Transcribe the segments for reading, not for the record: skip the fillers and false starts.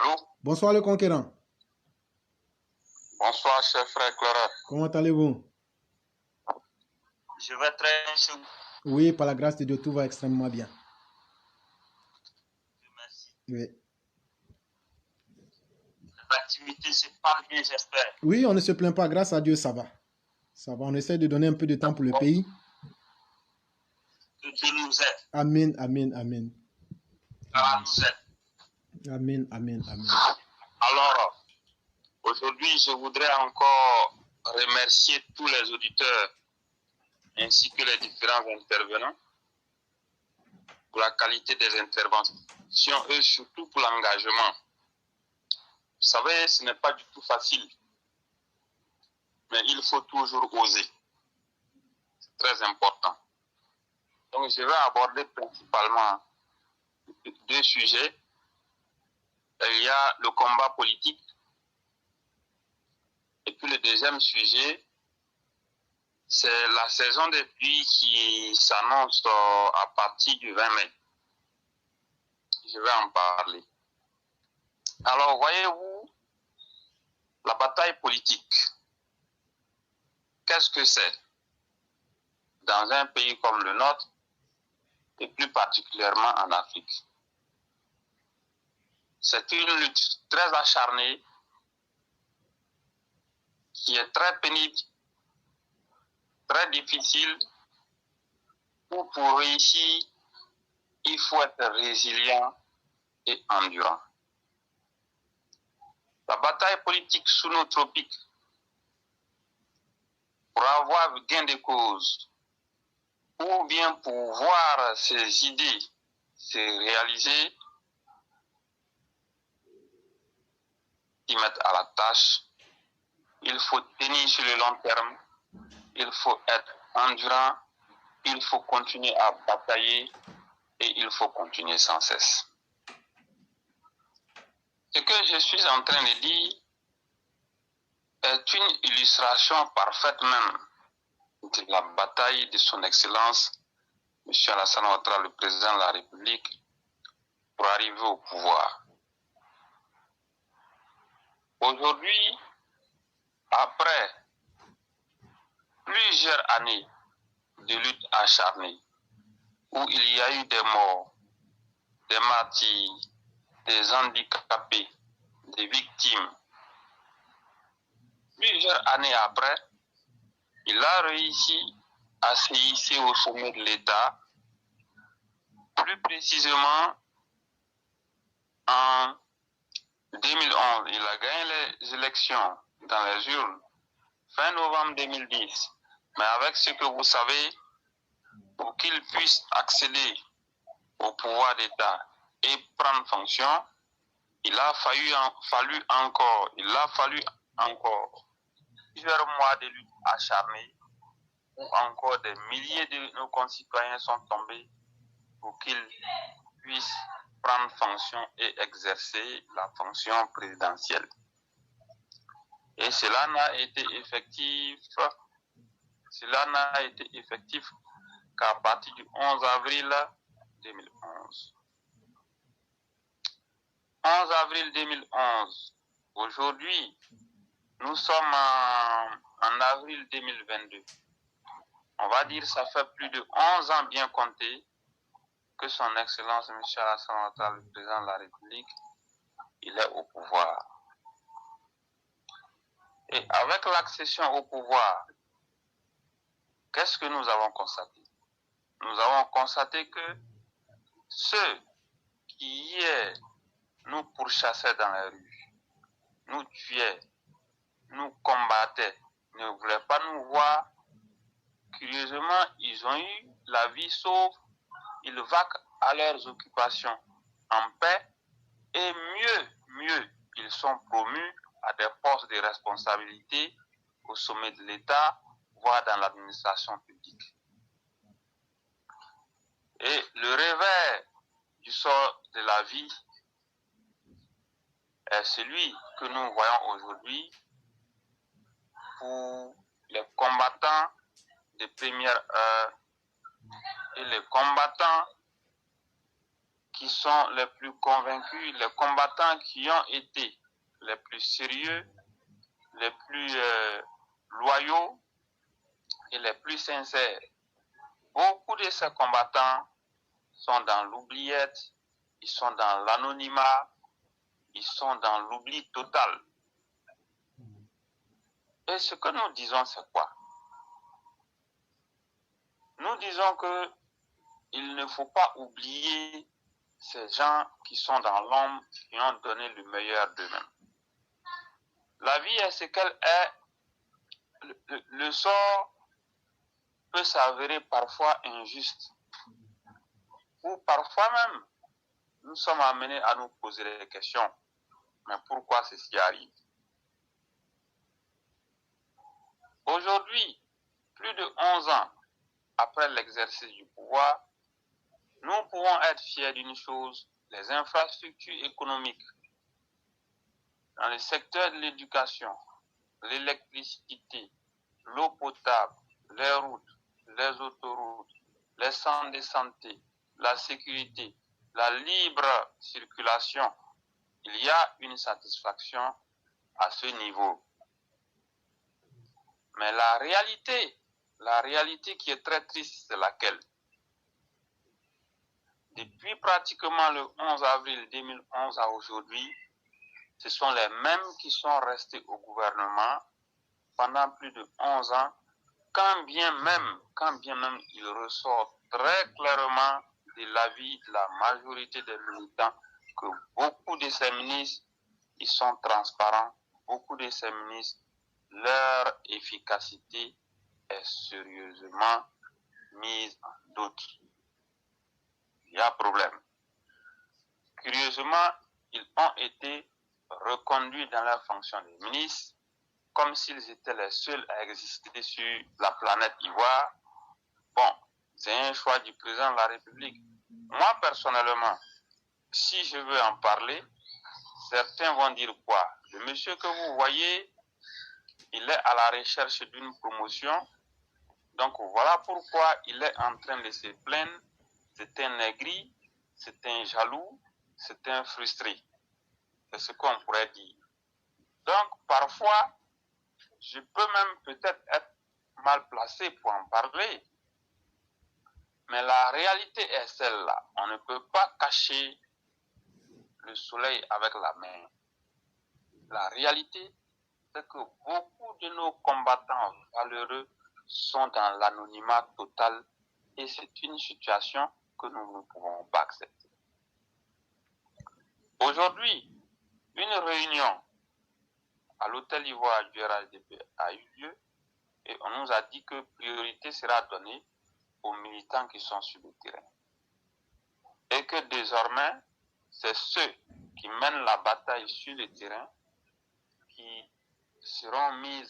Allô? Bonsoir le conquérant. Bonsoir, cher frère Clara. Comment allez-vous? Je vais très bien chez vous. Oui, par la grâce de Dieu, tout va extrêmement bien. Merci. Oui. L'activité se passe bien, j'espère. Oui, on ne se plaint pas. Grâce à Dieu, ça va. Ça va. On essaie de donner un peu de temps pour le pays. Que Dieu nous aide. Amen, amen, amen. Allah nous aide. Amen, amen, amen. Alors, aujourd'hui, je voudrais encore remercier tous les auditeurs ainsi que les différents intervenants pour la qualité des interventions et surtout pour l'engagement. Vous savez, ce n'est pas du tout facile, mais il faut toujours oser. C'est très important. Donc, je vais aborder principalement deux sujets. Il y a le combat politique. Et puis le deuxième sujet, c'est la saison des pluies qui s'annonce à partir du 20 mai. Je vais en parler. Alors, voyez-vous, la bataille politique, qu'est-ce que c'est dans un pays comme le nôtre et plus particulièrement en Afrique? C'est une lutte très acharnée qui est très pénible, très difficile, où pour réussir, il faut être résilient et endurant. La bataille politique sous nos tropiques, pour avoir gain de cause, ou bien pour voir ses idées se réaliser, s'y mettre à la tâche, il faut tenir sur le long terme, il faut être endurant, il faut continuer à batailler et il faut continuer sans cesse. Ce que je suis en train de dire est une illustration parfaite même de la bataille de son Excellence, M. Alassane Ouattara, le président de la République, pour arriver au pouvoir. Aujourd'hui, après plusieurs années de lutte acharnée, où il y a eu des morts, des martyrs, des handicapés, des victimes, plusieurs années après, il a réussi à se hisser au sommet de l'État, plus précisément en 2011. Il a gagné les élections dans les urnes fin novembre 2010. Mais avec ce que vous savez, pour qu'il puisse accéder au pouvoir d'État et prendre fonction, il a fallu encore plusieurs mois de lutte acharnée où encore des milliers de nos concitoyens sont tombés pour qu'ils puissent prendre fonction et exercer la fonction présidentielle. Et cela n'a été effectif qu'à partir du 11 avril 2011. 11 avril 2011. Aujourd'hui, nous sommes en avril 2022. On va dire que ça fait plus de 11 ans bien comptés que son Excellence M. Alassane Ouattara, le président de la République, il est au pouvoir. Et avec l'accession au pouvoir, qu'est-ce que nous avons constaté? Nous avons constaté que ceux qui hier nous pourchassaient dans les rues, nous tuaient, nous combattaient, ne voulaient pas nous voir, curieusement, ils ont eu la vie sauve, ils vaquent à leurs occupations en paix et mieux, ils sont promus à des postes de responsabilité au sommet de l'État, voire dans l'administration publique. Et le revers du sort de la vie est celui que nous voyons aujourd'hui pour les combattants de première heure et les combattants qui sont les plus convaincus, les combattants qui ont été les plus sérieux, les plus loyaux et les plus sincères. Beaucoup de ces combattants sont dans l'oubliette, ils sont dans l'anonymat, ils sont dans l'oubli total. Et ce que nous disons, c'est quoi? Nous disons que il ne faut pas oublier ces gens qui sont dans l'ombre, qui ont donné le meilleur d'eux-mêmes. La vie est ce qu'elle est. Le sort peut s'avérer parfois injuste. Ou parfois même, nous sommes amenés à nous poser des questions. Mais pourquoi ceci arrive? Aujourd'hui, plus de 11 ans après l'exercice du pouvoir, nous pouvons être fiers d'une chose: les infrastructures économiques dans le secteur de l'éducation, l'électricité, l'eau potable, les routes, les autoroutes, les centres de santé, la sécurité, la libre circulation, il y a une satisfaction à ce niveau. Mais la réalité qui est très triste, c'est laquelle? Depuis pratiquement le 11 avril 2011 à aujourd'hui, ce sont les mêmes qui sont restés au gouvernement pendant plus de 11 ans, quand bien même il ressort très clairement de l'avis de la majorité des militants que beaucoup de ces ministres, ils sont transparents, beaucoup de ces ministres, leur efficacité est sérieusement mise en doute. Il y a problème. Curieusement, ils ont été reconduits dans leur fonction de ministre, comme s'ils étaient les seuls à exister sur la planète Ivoire. Bon, c'est un choix du président de la République. Moi, personnellement, si je veux en parler, certains vont dire quoi? Le monsieur que vous voyez, il est à la recherche d'une promotion. Donc voilà pourquoi il est en train de se plaindre. C'est un aigri, c'est un jaloux, c'est un frustré. C'est ce qu'on pourrait dire. Donc parfois, je peux même peut-être être mal placé pour en parler. Mais la réalité est celle-là. On ne peut pas cacher le soleil avec la main. La réalité, c'est que beaucoup de nos combattants valeureux sont dans l'anonymat total et c'est une situation que nous ne pouvons pas accepter. Aujourd'hui, une réunion à l'hôtel Ivoire du RHDP a eu lieu et on nous a dit que priorité sera donnée aux militants qui sont sur le terrain. Et que désormais, c'est ceux qui mènent la bataille sur le terrain qui seront mis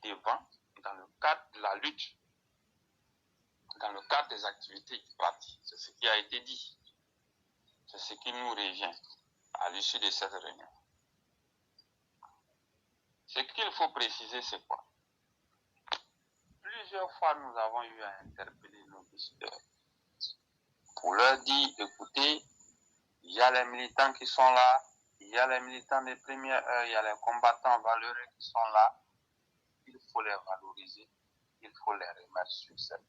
devant dans le cadre de la lutte, dans le cadre des activités du parti. C'est ce qui a été dit. C'est ce qui nous revient à l'issue de cette réunion. Ce qu'il faut préciser, c'est quoi? Plusieurs fois, nous avons eu à interpeller nos décideurs pour leur dire, écoutez, il y a les militants qui sont là, il y a les militants des premières heures, il y a les combattants valeureux qui sont là. Il faut les valoriser, il faut les remettre sur scène.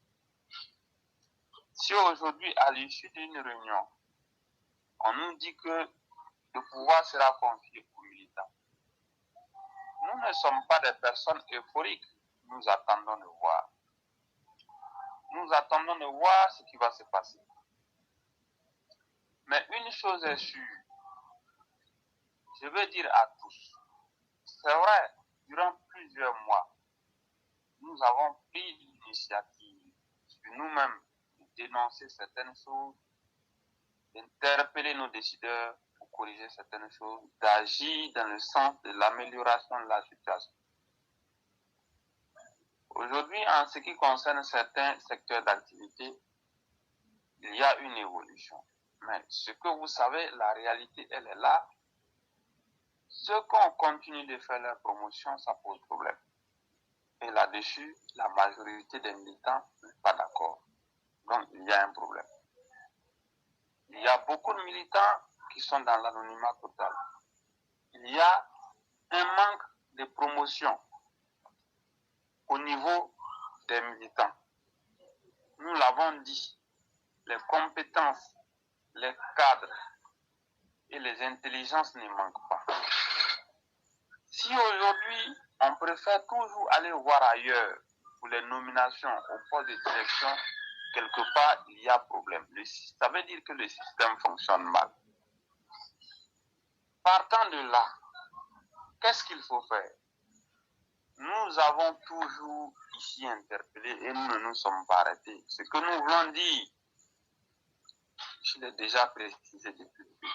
Si aujourd'hui, à l'issue d'une réunion, on nous dit que le pouvoir sera confié aux militants, nous ne sommes pas des personnes euphoriques. Nous attendons de voir. Nous attendons de voir ce qui va se passer. Mais une chose est sûre, je veux dire à tous, c'est vrai, durant plusieurs mois, nous avons pris l'initiative sur nous-mêmes de dénoncer certaines choses, d'interpeller nos décideurs pour corriger certaines choses, d'agir dans le sens de l'amélioration de la situation. Aujourd'hui, en ce qui concerne certains secteurs d'activité, il y a une évolution. Mais ce que vous savez, la réalité, elle est là. Ceux qu'on continue de faire leur promotion, ça pose problème. Et là-dessus, la majorité des militants n'est pas d'accord. Donc, il y a un problème. Il y a beaucoup de militants qui sont dans l'anonymat total. Il y a un manque de promotion au niveau des militants. Nous l'avons dit, les compétences, les cadres et les intelligences ne manquent pas. Si aujourd'hui, on préfère toujours aller voir ailleurs pour les nominations au poste de direction, quelque part, il y a problème. Ça veut dire que le système fonctionne mal. Partant de là, qu'est-ce qu'il faut faire? Nous avons toujours ici interpellé et nous ne nous sommes pas arrêtés. Ce que nous voulons dire, je l'ai déjà précisé depuis le début.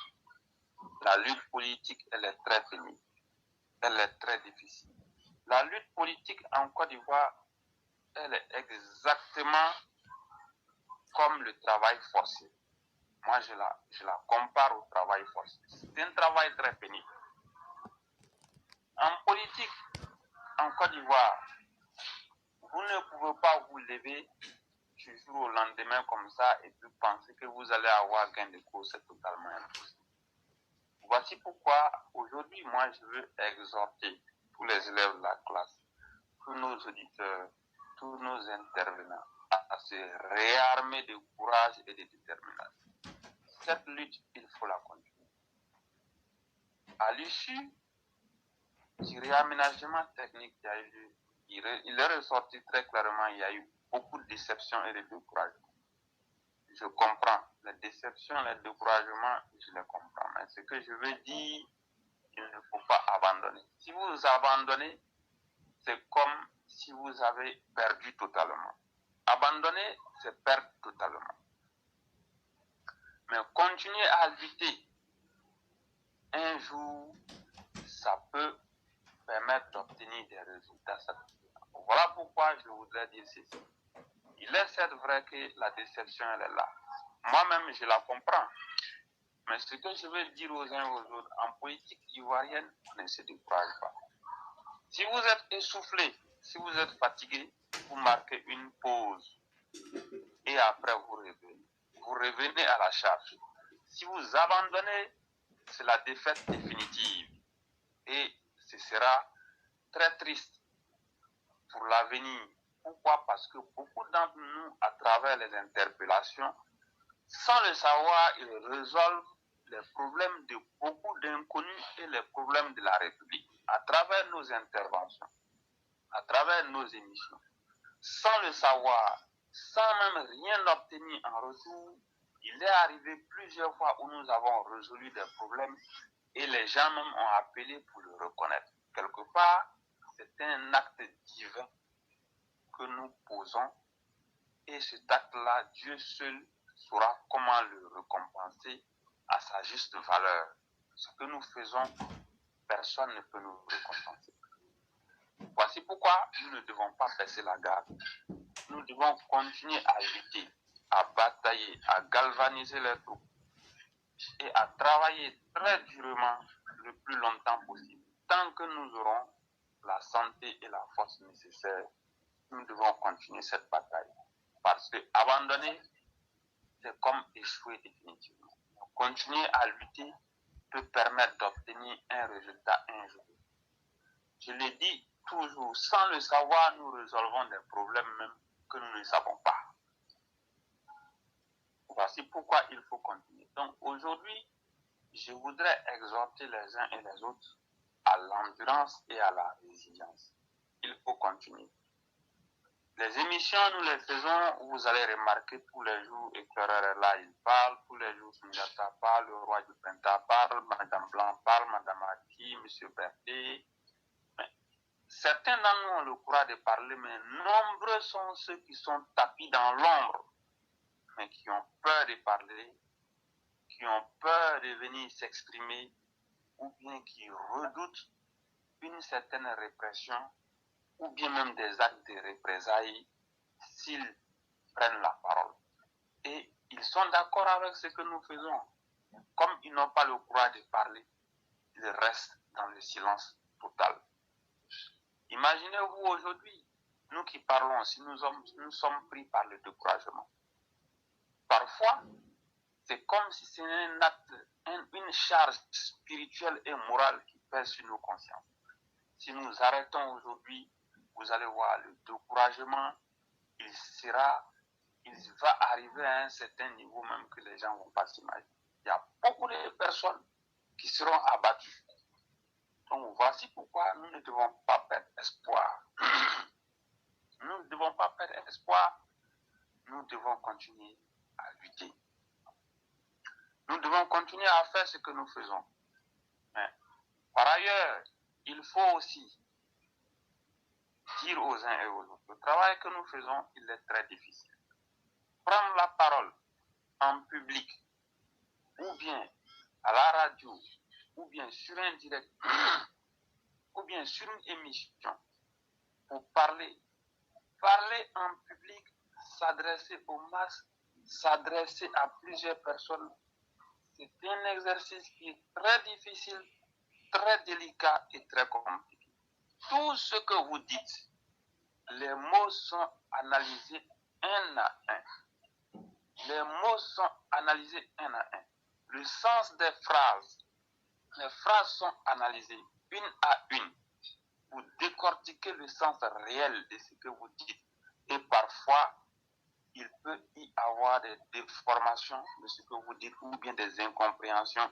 La lutte politique, elle est très pénible. Elle est très difficile. La lutte politique en Côte d'Ivoire, elle est exactement comme le travail forcé. Moi, je la compare au travail forcé. C'est un travail très pénible. En politique, en Côte d'Ivoire, vous ne pouvez pas vous lever du jour au lendemain comme ça et puis penser que vous allez avoir gain de cause, c'est totalement impossible. Voici pourquoi aujourd'hui, moi, je veux exhorter tous les élèves de la classe, tous nos auditeurs, tous nos intervenants à se réarmer de courage et de détermination. Cette lutte, il faut la continuer. À l'issue du réaménagement technique qui a eu lieu, il est ressorti très clairement, il y a eu beaucoup de déceptions et de découragements. Je comprends les déceptions, les découragements, je les comprends. Mais ce que je veux dire, il ne faut pas abandonner. Si vous abandonnez, c'est comme si vous avez perdu totalement. Abandonner, c'est perdre totalement. Mais continuer à lutter, un jour, ça peut permettre d'obtenir des résultats satisfaisants. Voilà pourquoi je voudrais dire ceci. Il est certes vrai que la déception, elle est là. Moi-même, je la comprends. Mais ce que je veux dire aux uns et aux autres, en politique ivoirienne, on ne se décourage pas. Si vous êtes essoufflé, si vous êtes fatigué, vous marquez une pause. Et après, vous revenez. Vous revenez à la charge. Si vous abandonnez, c'est la défaite définitive. Et ce sera très triste pour l'avenir. Pourquoi? Parce que beaucoup d'entre nous, à travers les interpellations, sans le savoir, ils résolvent les problèmes de beaucoup d'inconnus et les problèmes de la République. À travers nos interventions, à travers nos émissions, sans le savoir, sans même rien obtenir en retour, il est arrivé plusieurs fois où nous avons résolu des problèmes et les gens même ont appelé pour le reconnaître. Quelque part, c'est un acte divin que nous posons et cet acte-là, Dieu seul saura comment le récompenser à sa juste valeur. Ce que nous faisons, personne ne peut nous récompenser. Voici pourquoi nous ne devons pas baisser la garde. Nous devons continuer à lutter, à batailler, à galvaniser les troupes et à travailler très durement le plus longtemps possible. Tant que nous aurons la santé et la force nécessaires, nous devons continuer cette bataille. Parce que abandonner, c'est comme échouer définitivement. Continuer à lutter peut permettre d'obtenir un résultat un jour. Je le dis toujours, sans le savoir, nous résolvons des problèmes même que nous ne savons pas. Voici pourquoi il faut continuer. Donc aujourd'hui, je voudrais exhorter les uns et les autres à l'endurance et à la résilience. Il faut continuer. Les émissions, nous les faisons, vous allez remarquer tous les jours, Éclaireur est là, il parle, tous les jours, Sundiata parle, le roi du Printemps parle, Madame Blanc parle, Madame Aki, Monsieur Berthet. Certains d'entre nous ont le courage de parler, mais nombreux sont ceux qui sont tapis dans l'ombre, mais qui ont peur de parler, qui ont peur de venir s'exprimer, ou bien qui redoutent une certaine répression, ou bien même des actes de représailles s'ils prennent la parole. Et ils sont d'accord avec ce que nous faisons. Comme ils n'ont pas le courage de parler, ils restent dans le silence total. Imaginez-vous aujourd'hui, nous qui parlons, si nous sommes pris par le découragement. Parfois, c'est comme si c'est un acte, une charge spirituelle et morale qui pèse sur nos consciences. Si nous arrêtons aujourd'hui, vous allez voir le découragement, il va arriver à un certain niveau même que les gens ne vont pas s'imaginer. Il y a beaucoup de personnes qui seront abattues. Donc voici pourquoi nous ne devons pas perdre espoir. Nous ne devons pas perdre espoir. Nous devons continuer à lutter. Nous devons continuer à faire ce que nous faisons. Mais, par ailleurs, il faut aussi dire aux uns et aux autres, le travail que nous faisons, il est très difficile. Prendre la parole en public, ou bien à la radio, ou bien sur un direct, ou bien sur une émission, pour parler en public, s'adresser aux masses, s'adresser à plusieurs personnes, c'est un exercice qui est très difficile, très délicat et très compliqué. Tout ce que vous dites, les mots sont analysés un à un. Les mots sont analysés un à un. Le sens des phrases, les phrases sont analysées une à une. Vous décortiquez le sens réel de ce que vous dites. Et parfois, il peut y avoir des déformations de ce que vous dites, ou bien des incompréhensions,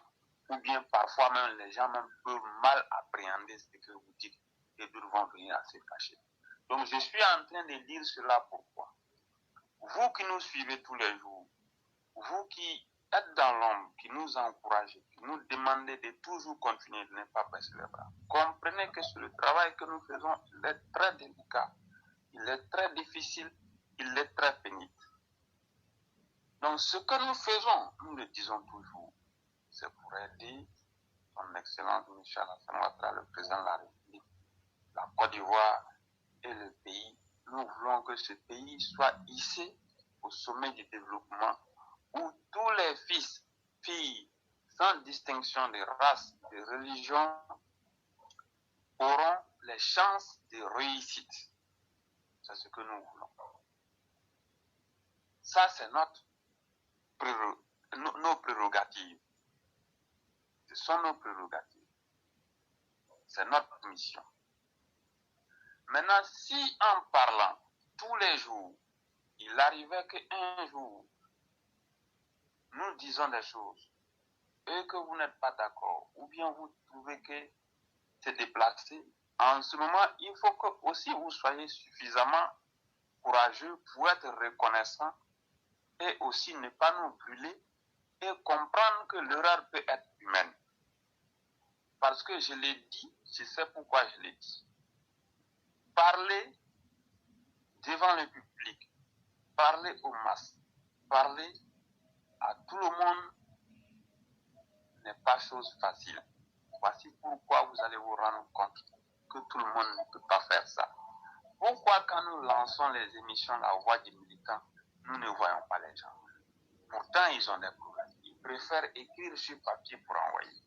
ou bien parfois même les gens même peuvent mal appréhender ce que vous dites et d'autres vont venir à se cacher. Donc je suis en train de dire cela pourquoi. Vous qui nous suivez tous les jours, vous qui êtes dans l'ombre, qui nous encouragez, qui nous demandez de toujours continuer, de ne pas baisser les bras, comprenez que le travail que nous faisons, il est très délicat, il est très difficile, il est très pénible. Donc ce que nous faisons, nous le disons toujours, c'est pour aider son Excellence Michel Alassane Ouattara, le président de la République, la Côte d'Ivoire et le pays. Nous voulons que ce pays soit hissé au sommet du développement, où tous les fils, filles, sans distinction de race, de religion, auront les chances de réussite. C'est ce que nous voulons. Ça, c'est nos prérogatives. Ce sont nos prérogatives. C'est notre mission. Maintenant, si en parlant tous les jours, il arrivait qu'un jour, nous disons des choses et que vous n'êtes pas d'accord, ou bien vous trouvez que c'est déplacé, en ce moment, il faut que aussi vous soyez suffisamment courageux pour être reconnaissant et aussi ne pas nous brûler et comprendre que l'erreur peut être humaine. Parce que je l'ai dit, je sais pourquoi je l'ai dit. Parler devant le public, parler aux masses, parler à tout le monde n'est pas chose facile. Voici pourquoi vous allez vous rendre compte que tout le monde ne peut pas faire ça. Pourquoi quand nous lançons les émissions La Voix des militants, nous ne voyons pas les gens? Pourtant, ils ont des problèmes. Ils préfèrent écrire sur papier pour envoyer,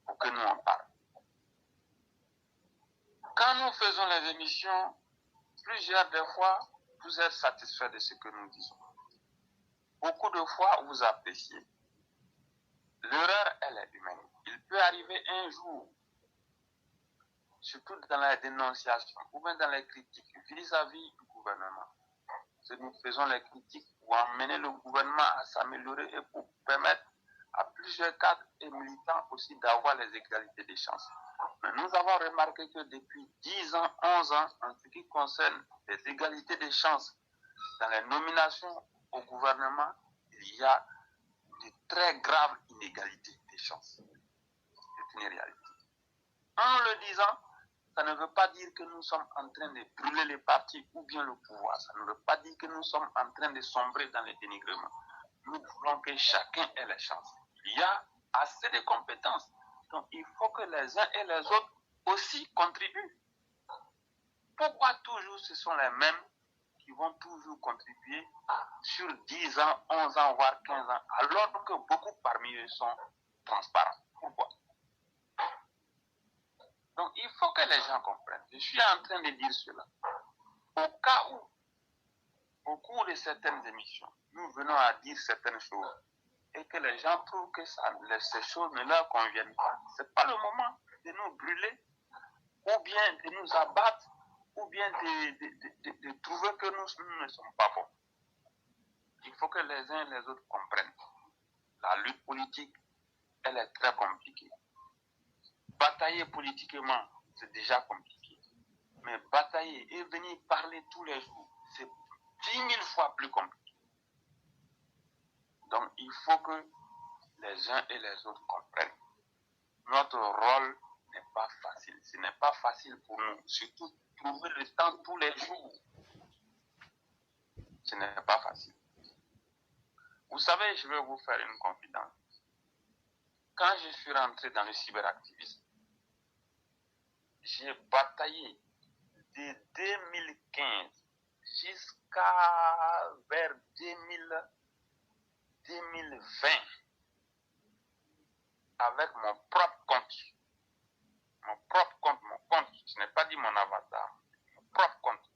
pour que nous en parlions. Quand nous faisons les émissions, plusieurs des fois, vous êtes satisfaits de ce que nous disons. Beaucoup de fois, vous appréciez. L'erreur, elle est humaine. Il peut arriver un jour, surtout dans la dénonciation ou même dans les critiques vis-à-vis du gouvernement. Nous faisons les critiques pour amener le gouvernement à s'améliorer et pour permettre à plusieurs cadres et militants aussi d'avoir les égalités des chances. Mais nous avons remarqué que depuis 10 ans, 11 ans, en ce qui concerne les égalités des chances dans les nominations au gouvernement, il y a de très graves inégalités des chances. C'est une réalité. En le disant, ça ne veut pas dire que nous sommes en train de brûler les partis ou bien le pouvoir. Ça ne veut pas dire que nous sommes en train de sombrer dans le dénigrement. Nous voulons que chacun ait les chances. Il y a assez de compétences. Donc il faut que les uns et les autres aussi contribuent. Pourquoi toujours ce sont les mêmes qui vont toujours contribuer sur 10 ans, 11 ans, voire 15 ans, alors que beaucoup parmi eux sont transparents? Pourquoi? Donc, il faut que les gens comprennent. Je suis en train de dire cela. Au cas où, au cours de certaines émissions, nous venons à dire certaines choses et que les gens trouvent que ces choses ne leur conviennent pas, ce n'est pas le moment de nous brûler, ou bien de nous abattre, ou bien de trouver que nous ne sommes pas bons. Il faut que les uns et les autres comprennent. La lutte politique, elle est très compliquée. Batailler politiquement, c'est déjà compliqué. Mais batailler et venir parler tous les jours, c'est 10 000 fois plus compliqué. Donc, il faut que les uns et les autres comprennent. Notre rôle n'est pas facile. Ce n'est pas facile pour nous. Surtout, trouver le temps tous les jours. Ce n'est pas facile. Vous savez, je vais vous faire une confidence. Quand je suis rentré dans le cyberactivisme, j'ai bataillé de 2015 jusqu'à vers 2020 avec mon propre compte. Mon propre compte, mon compte. Je n'ai pas dit mon avatar. Mon propre compte.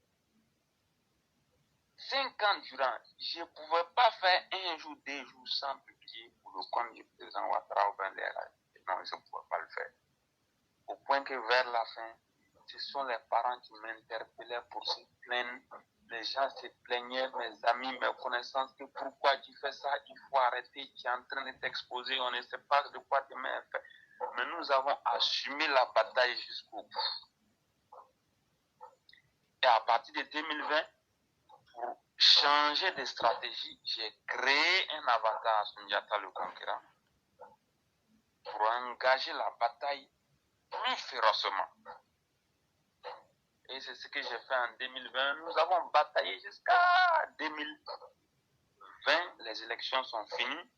5 ans durant, je ne pouvais pas faire un jour, 2 jours sans publier pour le compte du président Ouattara ou bien les radios. Non, je ne pouvais pas le faire. Au point que vers la fin, ce sont les parents qui m'interpellaient pour se plaindre. Les gens se plaignaient, mes amis, mes connaissances, que pourquoi tu fais ça, il faut arrêter, tu es en train de t'exposer, on ne sait pas de quoi demain est fait. Mais nous avons assumé la bataille jusqu'au bout. Et à partir de 2020, pour changer de stratégie, j'ai créé un avatar Sundiata le Conquérant pour engager la bataille plus férocement. Et c'est ce que j'ai fait en 2020. Nous avons bataillé jusqu'à 2020. Les élections sont finies.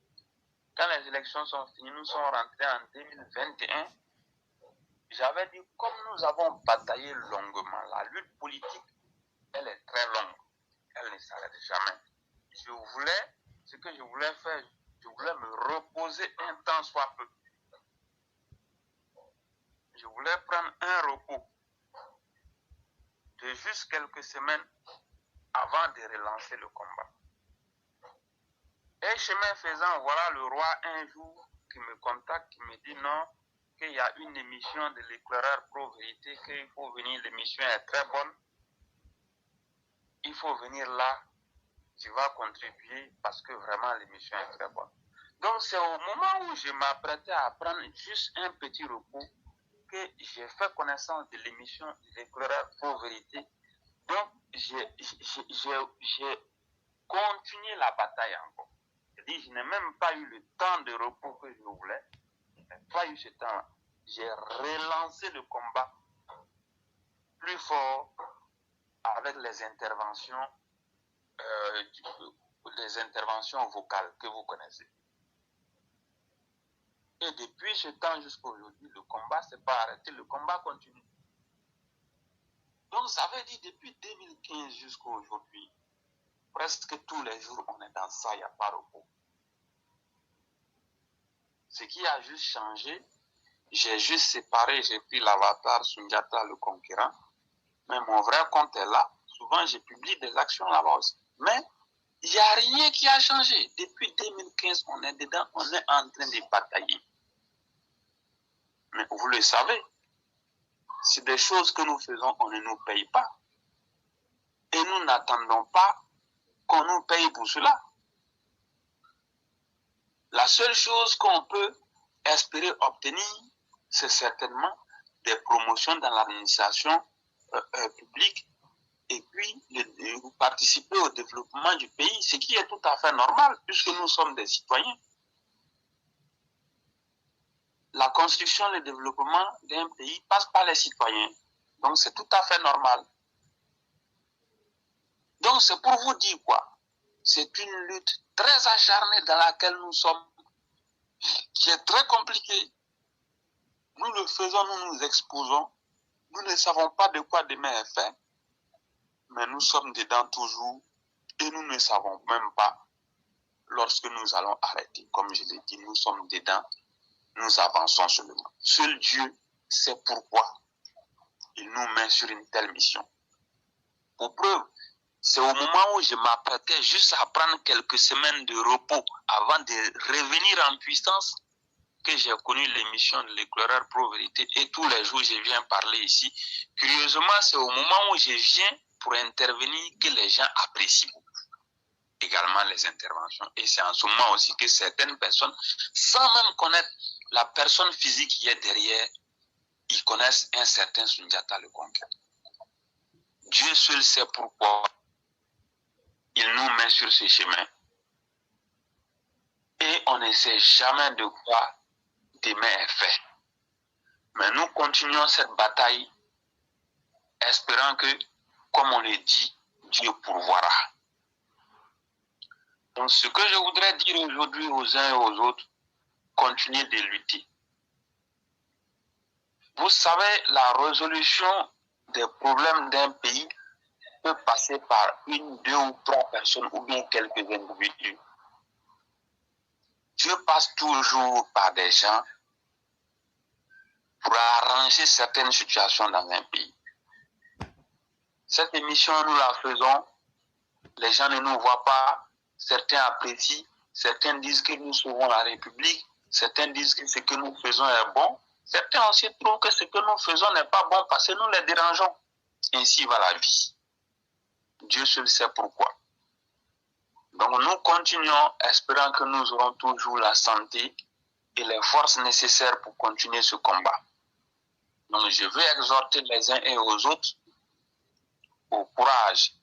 Quand les élections sont finies, nous sommes rentrés en 2021. J'avais dit, comme nous avons bataillé longuement, la lutte politique, elle est très longue. Elle ne s'arrête jamais. Ce que je voulais faire, je voulais me reposer un temps soit peu. Je voulais prendre un repos de juste quelques semaines avant de relancer le combat. Et chemin faisant, voilà le roi un jour qui me contacte, qui me dit non, qu'il y a une émission de l'éclaireur pro-vérité, qu'il faut venir, l'émission est très bonne. Il faut venir là, tu vas contribuer parce que vraiment l'émission est très bonne. Donc c'est au moment où je m'apprêtais à prendre juste un petit repos que j'ai fait connaissance de l'émission de l'éclaireur pro-vérité. Donc j'ai continué la bataille encore. Je n'ai même pas eu le temps de repos que je voulais. Je n'ai pas eu ce temps-là. J'ai relancé le combat plus fort avec les interventions vocales que vous connaissez. Et depuis ce temps jusqu'à aujourd'hui, le combat ne s'est pas arrêté, le combat continue. Donc ça veut dire depuis 2015 jusqu'à aujourd'hui, presque tous les jours on est dans ça, il n'y a pas de repos. Ce qui a juste changé, j'ai juste séparé, j'ai pris l'avatar Sundiata le Conquérant, mais mon vrai compte est là. Souvent, je publie des actions là-bas aussi. Mais il n'y a rien qui a changé. Depuis 2015, on est dedans, on est en train de batailler. Mais vous le savez, c'est des choses que nous faisons, on ne nous paye pas. Et nous n'attendons pas qu'on nous paye pour cela. La seule chose qu'on peut espérer obtenir, c'est certainement des promotions dans l'administration publique et puis de participer au développement du pays, ce qui est tout à fait normal puisque nous sommes des citoyens. La construction et le développement d'un pays passe par les citoyens. Donc c'est tout à fait normal. Donc c'est pour vous dire quoi? C'est une lutte très acharnée dans laquelle nous sommes, qui est très compliquée. Nous le faisons, nous nous exposons. Nous ne savons pas de quoi demain est fait, mais nous sommes dedans toujours et nous ne savons même pas lorsque nous allons arrêter. Comme je l'ai dit, nous sommes dedans, nous avançons seulement. Seul Dieu sait pourquoi il nous met sur une telle mission. Pour preuve, C'est au moment où je m'apprêtais juste à prendre quelques semaines de repos avant de revenir en puissance que j'ai connu l'émission de l'éclaireur pro-vérité et tous les jours je viens parler ici. Curieusement, c'est au moment où je viens pour intervenir que les gens apprécient également les interventions. Et c'est en ce moment aussi que certaines personnes, sans même connaître la personne physique qui est derrière, ils connaissent un certain Sundiata le Conquérant. Dieu seul sait pourquoi il nous met sur ce chemin. Et on ne sait jamais de quoi demain est fait. Mais nous continuons cette bataille, espérant que, comme on le dit, Dieu pourvoira. Donc ce que je voudrais dire aujourd'hui aux uns et aux autres, continuez de lutter. Vous savez, la résolution des problèmes d'un pays peut passer par une, deux ou trois personnes ou bien quelques individus. Dieu passe toujours par des gens pour arranger certaines situations dans un pays. Cette émission, nous la faisons, les gens ne nous voient pas, certains apprécient, certains disent que nous sauvons la République, certains disent que ce que nous faisons est bon, certains aussi trouvent que ce que nous faisons n'est pas bon parce que nous les dérangeons. Ainsi va la vie. Dieu seul sait pourquoi. Donc nous continuons, espérant que nous aurons toujours la santé et les forces nécessaires pour continuer ce combat. Donc je veux exhorter les uns et aux autres au courage,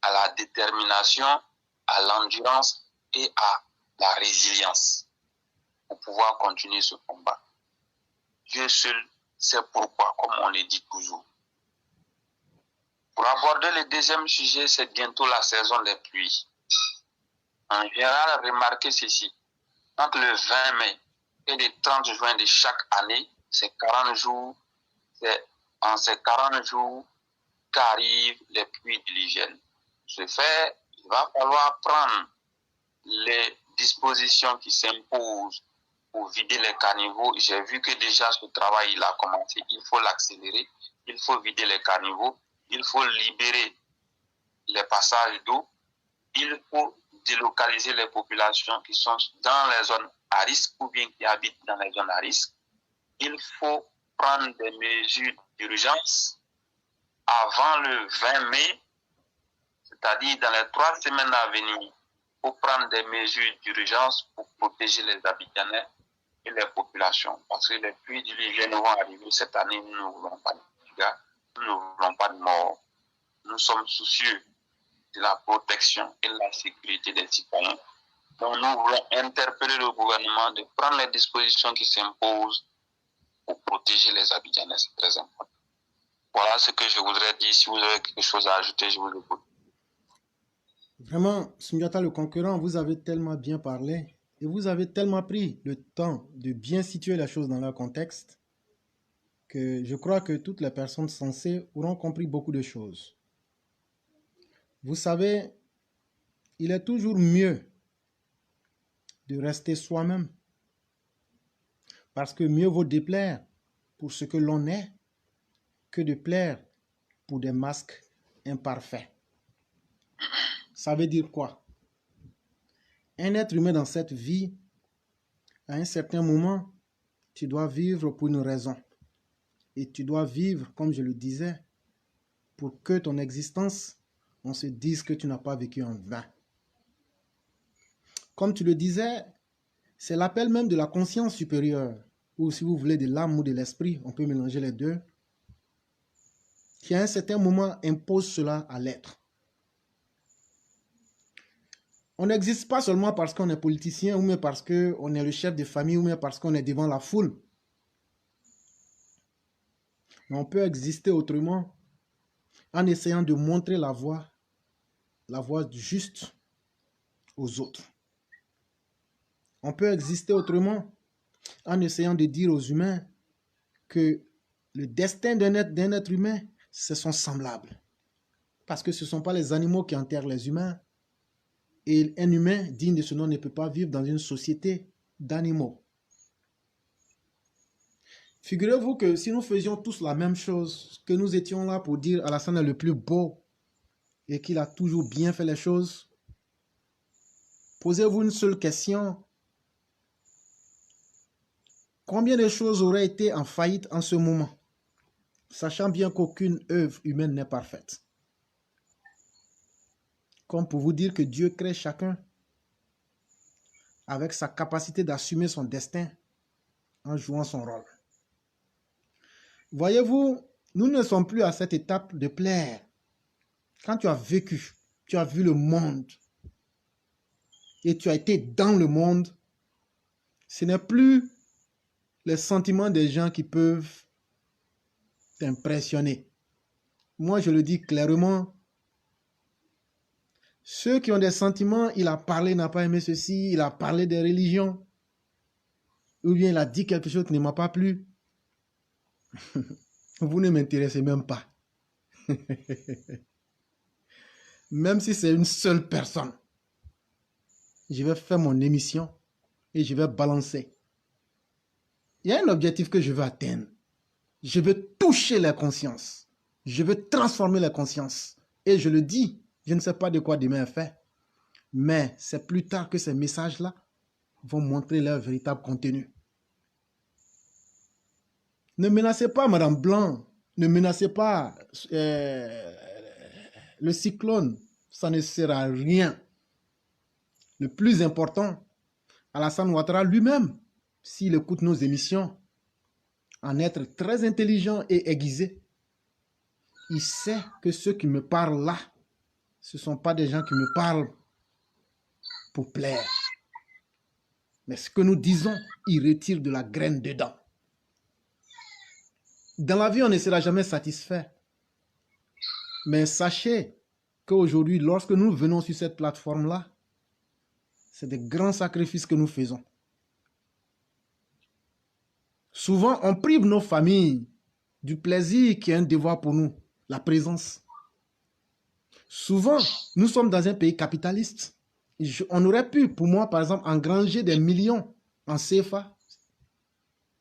à la détermination, à l'endurance et à la résilience pour pouvoir continuer ce combat. Dieu seul sait pourquoi, comme on le dit toujours. Pour aborder le deuxième sujet, c'est bientôt la saison des pluies. En général, remarquez ceci. Entre le 20 mai et le 30 juin de chaque année, c'est 40 jours, c'est en ces 40 jours qu'arrivent les pluies diluviennes. Ce fait, il va falloir prendre les dispositions qui s'imposent pour vider les caniveaux. J'ai vu que déjà ce travail il a commencé. Il faut l'accélérer. Il faut vider les caniveaux. Il faut libérer les passages d'eau. Il faut délocaliser les populations qui sont dans les zones à risque ou bien qui habitent dans les zones à risque. Il faut prendre des mesures d'urgence avant le 20 mai, c'est-à-dire dans les 3 semaines à venir, pour prendre des mesures d'urgence pour protéger les habitants et les populations. Parce que les pluies diluviennes vont arriver cette année, nous ne voulons pas de dégâts, nous ne voulons pas de morts. Nous sommes soucieux de la protection et de la sécurité des citoyens. Donc nous voulons interpeller le gouvernement de prendre les dispositions qui s'imposent pour protéger les habitants. C'est très important. Voilà ce que je voudrais dire. Si vous avez quelque chose à ajouter, je vous écoute. Vraiment, Sundiata le Conquérant, vous avez tellement bien parlé et vous avez tellement pris le temps de bien situer la chose dans leur contexte que je crois que toutes les personnes sensées auront compris beaucoup de choses. Vous savez, il est toujours mieux de rester soi-même parce que mieux vaut déplaire pour ce que l'on est que de plaire pour des masques imparfaits. Ça veut dire quoi? Un être humain dans cette vie, à un certain moment, tu dois vivre pour une raison. Et tu dois vivre, comme je le disais, pour que ton existence, on se dise que tu n'as pas vécu en vain. Comme tu le disais, c'est l'appel même de la conscience supérieure, ou si vous voulez de l'âme ou de l'esprit, on peut mélanger les deux, qui à un certain moment impose cela à l'être. On n'existe pas seulement parce qu'on est politicien, ou même parce qu'on est le chef de famille, ou même parce qu'on est devant la foule. Mais on peut exister autrement en essayant de montrer la voie juste aux autres. On peut exister autrement en essayant de dire aux humains que le destin d'un être humain, c'est son semblable. Parce que ce ne sont pas les animaux qui enterrent les humains. Et un humain digne de ce nom ne peut pas vivre dans une société d'animaux. Figurez-vous que si nous faisions tous la même chose, que nous étions là pour dire Alassane est le plus beau, et qu'il a toujours bien fait les choses, posez-vous une seule question. Combien de choses auraient été en faillite en ce moment, sachant bien qu'aucune œuvre humaine n'est parfaite? Comme pour vous dire que Dieu crée chacun avec sa capacité d'assumer son destin en jouant son rôle. Voyez-vous, nous ne sommes plus à cette étape de plaire. Quand tu as vécu, tu as vu le monde et tu as été dans le monde, ce n'est plus les sentiments des gens qui peuvent t'impressionner. Moi, je le dis clairement, ceux qui ont des sentiments, il a parlé, n'a pas aimé ceci, il a parlé des religions, ou bien il a dit quelque chose qui ne m'a pas plu. Vous ne m'intéressez même pas. Même si c'est une seule personne, je vais faire mon émission et je vais balancer. Il y a un objectif que je veux atteindre. Je veux toucher la conscience. Je veux transformer la conscience. Et je le dis, je ne sais pas de quoi demain est fait. Mais c'est plus tard que ces messages-là vont montrer leur véritable contenu. Ne menacez pas Madame Blanc. Ne menacez pas le cyclone. Ça ne sert à rien. Le plus important, Alassane Ouattara lui-même, s'il écoute nos émissions, en être très intelligent et aiguisé, il sait que ceux qui me parlent là, ce ne sont pas des gens qui me parlent pour plaire. Mais ce que nous disons, ils retirent de la graine dedans. Dans la vie, on ne sera jamais satisfait. Mais sachez qu'aujourd'hui, lorsque nous venons sur cette plateforme-là, c'est des grands sacrifices que nous faisons. Souvent, on prive nos familles du plaisir qui est un devoir pour nous, la présence. Souvent, nous sommes dans un pays capitaliste. On aurait pu, pour moi, par exemple, engranger des millions en CFA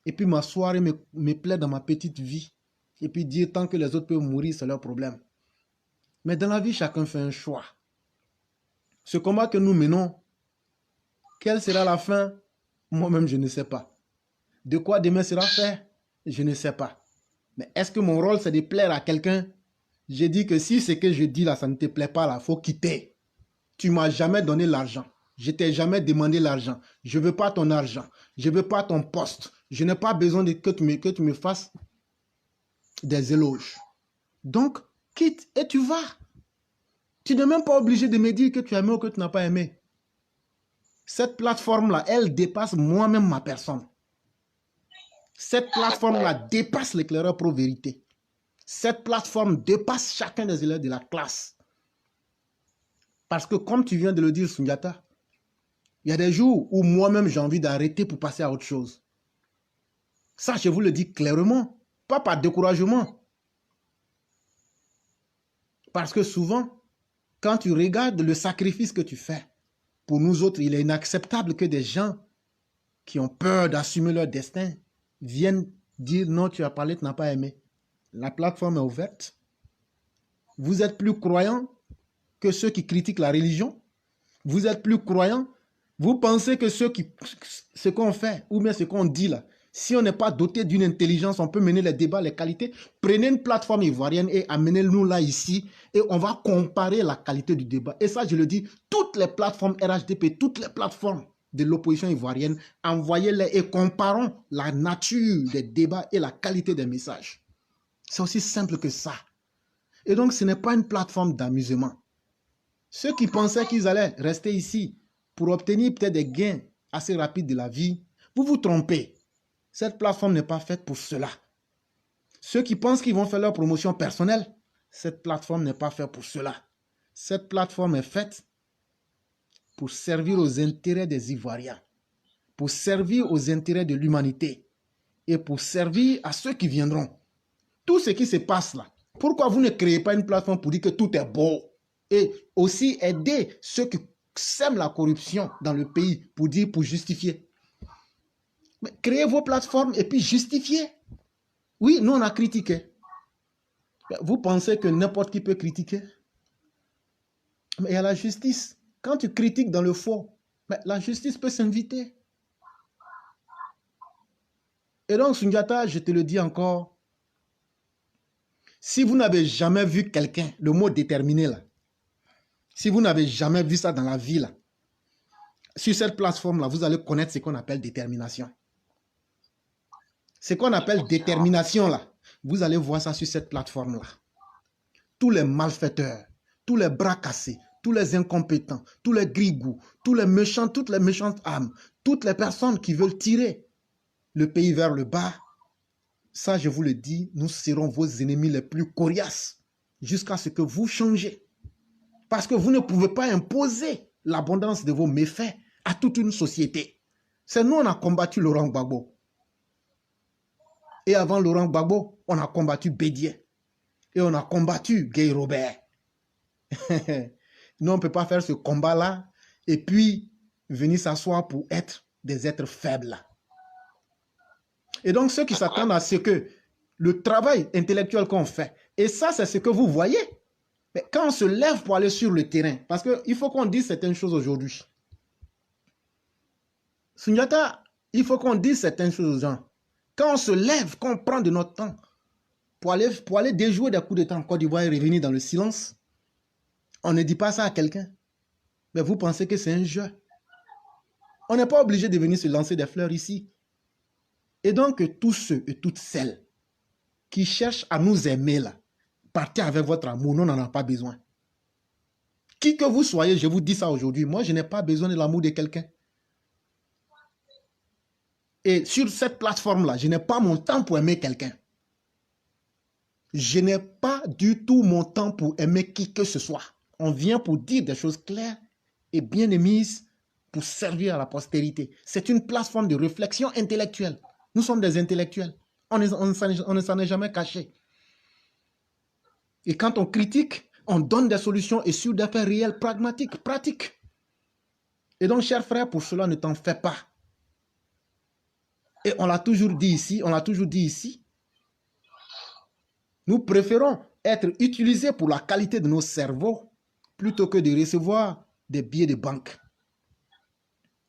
et puis m'asseoir et me plaire dans ma petite vie et puis dire tant que les autres peuvent mourir, c'est leur problème. Mais dans la vie, chacun fait un choix. Ce combat que nous menons, quelle sera la fin? Moi-même, je ne sais pas. De quoi demain sera fait? Je ne sais pas. Mais est-ce que mon rôle, c'est de plaire à quelqu'un? J'ai dit que si ce que je dis là, ça ne te plaît pas là, il faut quitter. Tu ne m'as jamais donné l'argent. Je ne t'ai jamais demandé l'argent. Je ne veux pas ton argent. Je ne veux pas ton poste. Je n'ai pas besoin que tu me fasses des éloges. Donc, quitte et tu vas. Tu n'es même pas obligé de me dire que tu as aimé ou que tu n'as pas aimé. Cette plateforme-là, elle dépasse moi-même ma personne. Cette plateforme-là dépasse l'éclaireur pro-vérité. Cette plateforme dépasse chacun des élèves de la classe. Parce que comme tu viens de le dire, Sundiata, il y a des jours où moi-même j'ai envie d'arrêter pour passer à autre chose. Ça, je vous le dis clairement, pas par découragement. Parce que souvent, quand tu regardes le sacrifice que tu fais, pour nous autres, il est inacceptable que des gens qui ont peur d'assumer leur destin viennent dire non, tu as parlé, tu n'as pas aimé. La plateforme est ouverte. Vous êtes plus croyants que ceux qui critiquent la religion. Vous êtes plus croyants. Vous pensez que ce qu'on fait, ou bien ce qu'on dit là, si on n'est pas doté d'une intelligence, on peut mener les débats, les qualités. Prenez une plateforme ivoirienne et amenez-nous là ici et on va comparer la qualité du débat. Et ça, je le dis, toutes les plateformes RHDP, toutes les plateformes de l'opposition ivoirienne, envoyez-les et comparons la nature des débats et la qualité des messages. C'est aussi simple que ça. Et donc, ce n'est pas une plateforme d'amusement. Ceux qui pensaient qu'ils allaient rester ici pour obtenir peut-être des gains assez rapides de la vie, vous vous trompez. Cette plateforme n'est pas faite pour cela. Ceux qui pensent qu'ils vont faire leur promotion personnelle, cette plateforme n'est pas faite pour cela. Cette plateforme est faite pour servir aux intérêts des Ivoiriens, pour servir aux intérêts de l'humanité et pour servir à ceux qui viendront. Tout ce qui se passe là, pourquoi vous ne créez pas une plateforme pour dire que tout est beau et aussi aider ceux qui sèment la corruption dans le pays pour dire, pour justifier. Mais créez vos plateformes et puis justifiez. Oui, nous on a critiqué. Vous pensez que n'importe qui peut critiquer? Mais il y a la justice. Quand tu critiques dans le faux, mais la justice peut s'inviter. Et donc, Sundiata, je te le dis encore, si vous n'avez jamais vu quelqu'un, le mot déterminé là, si vous n'avez jamais vu ça dans la vie là, sur cette plateforme-là, vous allez connaître ce qu'on appelle détermination. Ce qu'on appelle détermination, là, vous allez voir ça sur cette plateforme-là. Tous les malfaiteurs, tous les bras cassés, tous les incompétents, tous les grigous, tous les méchants, toutes les méchantes âmes, toutes les personnes qui veulent tirer le pays vers le bas, ça, je vous le dis, nous serons vos ennemis les plus coriaces jusqu'à ce que vous changez. Parce que vous ne pouvez pas imposer l'abondance de vos méfaits à toute une société. C'est nous, on a combattu Laurent Gbagbo. Et avant Laurent Gbagbo, on a combattu Bédier. Et on a combattu Gay Robert. Nous, on ne peut pas faire ce combat-là et puis venir s'asseoir pour être des êtres faibles. Et donc, ceux qui s'attendent à ce que le travail intellectuel qu'on fait, et ça, c'est ce que vous voyez. Mais quand on se lève pour aller sur le terrain, parce qu'il faut qu'on dise certaines choses aujourd'hui. Sundiata, il faut qu'on dise certaines choses aux gens. Quand on se lève, quand on prend de notre temps pour aller déjouer des coups de temps en Côte d'Ivoire et revenir dans le silence, on ne dit pas ça à quelqu'un. Mais vous pensez que c'est un jeu. On n'est pas obligé de venir se lancer des fleurs ici. Et donc, tous ceux et toutes celles qui cherchent à nous aimer là, partez avec votre amour, nous n'en avons pas besoin. Qui que vous soyez, je vous dis ça aujourd'hui, moi je n'ai pas besoin de l'amour de quelqu'un. Et sur cette plateforme-là, je n'ai pas mon temps pour aimer quelqu'un. Je n'ai pas du tout mon temps pour aimer qui que ce soit. On vient pour dire des choses claires et bien émises pour servir à la postérité. C'est une plateforme de réflexion intellectuelle. Nous sommes des intellectuels. On ne s'en est jamais caché. Et quand on critique, on donne des solutions et sur des faits réels, pragmatiques, pratiques. Et donc, cher frère, pour cela, ne t'en fais pas. Et on l'a toujours dit ici, nous préférons être utilisés pour la qualité de nos cerveaux plutôt que de recevoir des billets de banque.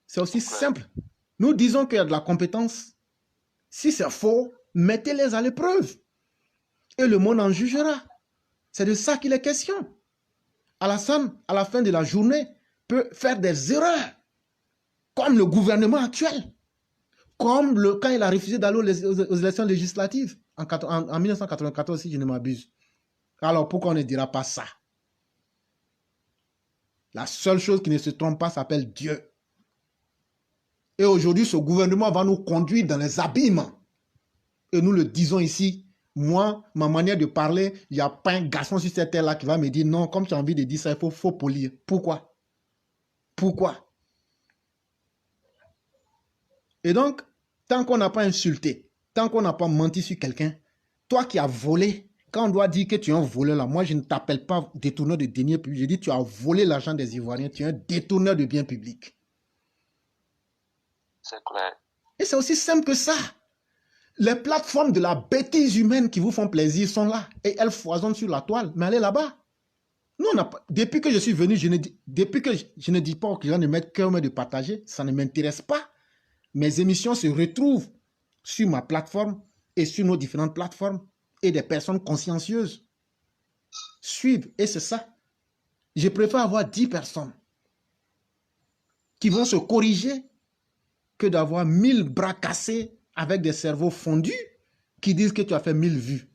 C'est aussi simple. Nous disons qu'il y a de la compétence. Si c'est faux, mettez-les à l'épreuve. Et le monde en jugera. C'est de ça qu'il est question. Alassane, à la fin de la journée, peut faire des erreurs, comme le gouvernement actuel. Comme quand il a refusé d'aller aux élections législatives en 1994, si je ne m'abuse. Alors pourquoi on ne dira pas ça? La seule chose qui ne se trompe pas s'appelle Dieu. Et aujourd'hui, ce gouvernement va nous conduire dans les abîmes. Et nous le disons ici, moi, ma manière de parler, il n'y a pas un garçon sur cette terre-là qui va me dire non, comme tu as envie de dire ça, il faut polir. Pourquoi? Pourquoi? Et donc, tant qu'on n'a pas insulté, tant qu'on n'a pas menti sur quelqu'un, toi qui as volé, quand on doit dire que tu es un voleur, là, moi je ne t'appelle pas détourneur de deniers publics, je dis tu as volé l'argent des Ivoiriens, tu es un détourneur de biens publics. C'est clair. Et c'est aussi simple que ça. Les plateformes de la bêtise humaine qui vous font plaisir sont là et elles foisonnent sur la toile, mais allez là-bas. Nous, on a pas, depuis que je suis venu, je ne dis pas aux clients de mettre cœur, mais de partager, ça ne m'intéresse pas. Mes émissions se retrouvent sur ma plateforme et sur nos différentes plateformes et des personnes consciencieuses suivent et c'est ça. Je préfère avoir 10 personnes qui vont se corriger que d'avoir 1000 bras cassés avec des cerveaux fondus qui disent que tu as fait 1000 vues.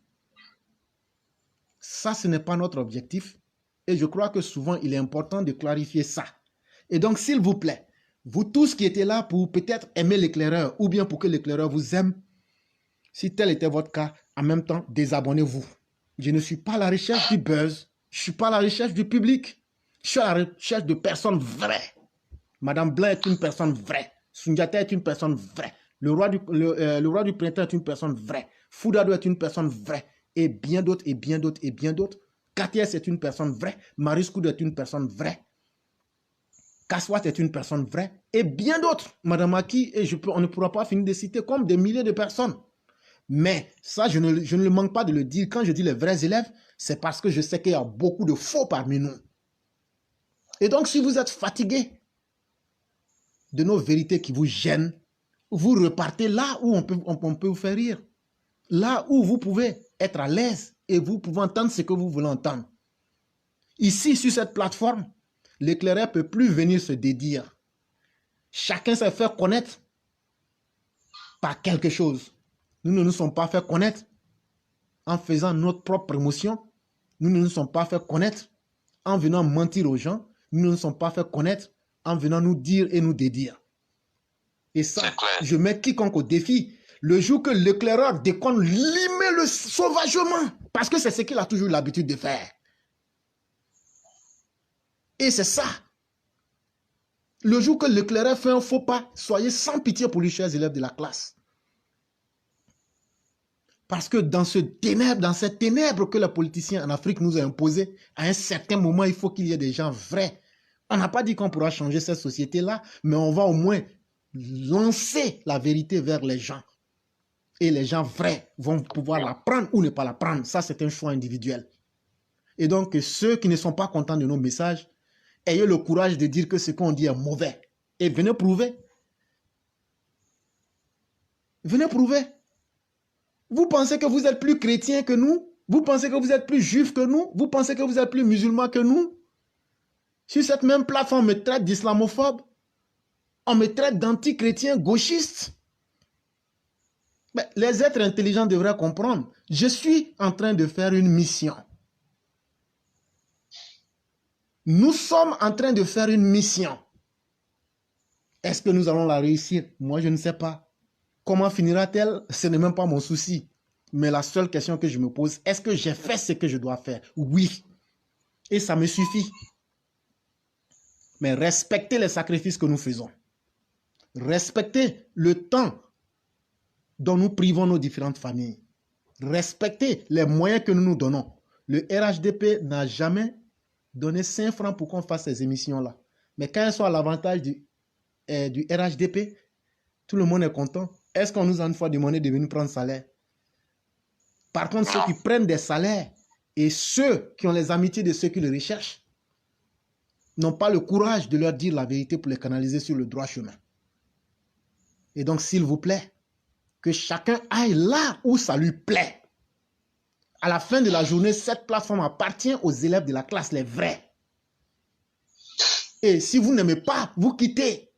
Ça, ce n'est pas notre objectif et je crois que souvent il est important de clarifier ça. Et donc, s'il vous plaît, vous tous qui étiez là pour peut-être aimer l'éclaireur ou bien pour que l'éclaireur vous aime, si tel était votre cas, en même temps, désabonnez-vous. Je ne suis pas à la recherche du buzz. Je ne suis pas à la recherche du public. Je suis à la recherche de personnes vraies. Madame Blanc est une personne vraie. Sundiata est une personne vraie. Le roi du printemps est une personne vraie. Foudado est une personne vraie. Et bien d'autres, et bien d'autres, et bien d'autres. Katiès est une personne vraie. Maris Koudou est une personne vraie. Kaswat est une personne vraie et bien d'autres. Madame Aki, et on ne pourra pas finir de citer comme des milliers de personnes. Mais ça, je ne manque pas de le dire. Quand je dis les vrais élèves, c'est parce que je sais qu'il y a beaucoup de faux parmi nous. Et donc, si vous êtes fatigué de nos vérités qui vous gênent, vous repartez là où on peut vous faire rire. Là où vous pouvez être à l'aise et vous pouvez entendre ce que vous voulez entendre. Ici, sur cette plateforme, l'éclaireur ne peut plus venir se dédire. Chacun s'est fait connaître par quelque chose. Nous ne nous sommes pas fait connaître en faisant notre propre promotion. Nous ne nous sommes pas fait connaître en venant mentir aux gens. Nous ne nous sommes pas fait connaître en venant nous dire et nous dédire. Et ça, je mets quiconque au défi. Le jour que l'éclaireur déconne, limez-le sauvagement. Parce que c'est ce qu'il a toujours l'habitude de faire. Et c'est ça. Le jour que l'éclaireur fait un faux pas, soyez sans pitié pour les chers élèves de la classe. Parce que dans cette ténèbre que les politiciens en Afrique nous ont imposé, à un certain moment, il faut qu'il y ait des gens vrais. On n'a pas dit qu'on pourra changer cette société-là, mais on va au moins lancer la vérité vers les gens. Et les gens vrais vont pouvoir la prendre ou ne pas la prendre. Ça, c'est un choix individuel. Et donc, ceux qui ne sont pas contents de nos messages, ayez le courage de dire que ce qu'on dit est mauvais. Et venez prouver. Venez prouver. Vous pensez que vous êtes plus chrétien que nous? Vous pensez que vous êtes plus juif que nous? Vous pensez que vous êtes plus musulman que nous? Sur cette même plateforme, on me traite d'islamophobe. On me traite d'anti-chrétien gauchiste. Mais les êtres intelligents devraient comprendre. Je suis en train de faire une mission. Nous sommes en train de faire une mission. Est-ce que nous allons la réussir? Moi, je ne sais pas. Comment finira-t-elle? Ce n'est même pas mon souci. Mais la seule question que je me pose, est-ce que j'ai fait ce que je dois faire? Oui. Et ça me suffit. Mais respectez les sacrifices que nous faisons. Respectez le temps dont nous privons nos différentes familles. Respectez les moyens que nous nous donnons. Le RHDP n'a jamais donné 5 francs pour qu'on fasse ces émissions-là. Mais quand elles sont à l'avantage du RHDP, tout le monde est content. Est-ce qu'on nous a une fois demandé de venir prendre salaire? Par contre, ceux qui prennent des salaires et ceux qui ont les amitiés de ceux qui les recherchent n'ont pas le courage de leur dire la vérité pour les canaliser sur le droit chemin. Et donc, s'il vous plaît, que chacun aille là où ça lui plaît. À la fin de la journée, cette plateforme appartient aux élèves de la classe, les vrais. Et si vous n'aimez pas, vous quittez.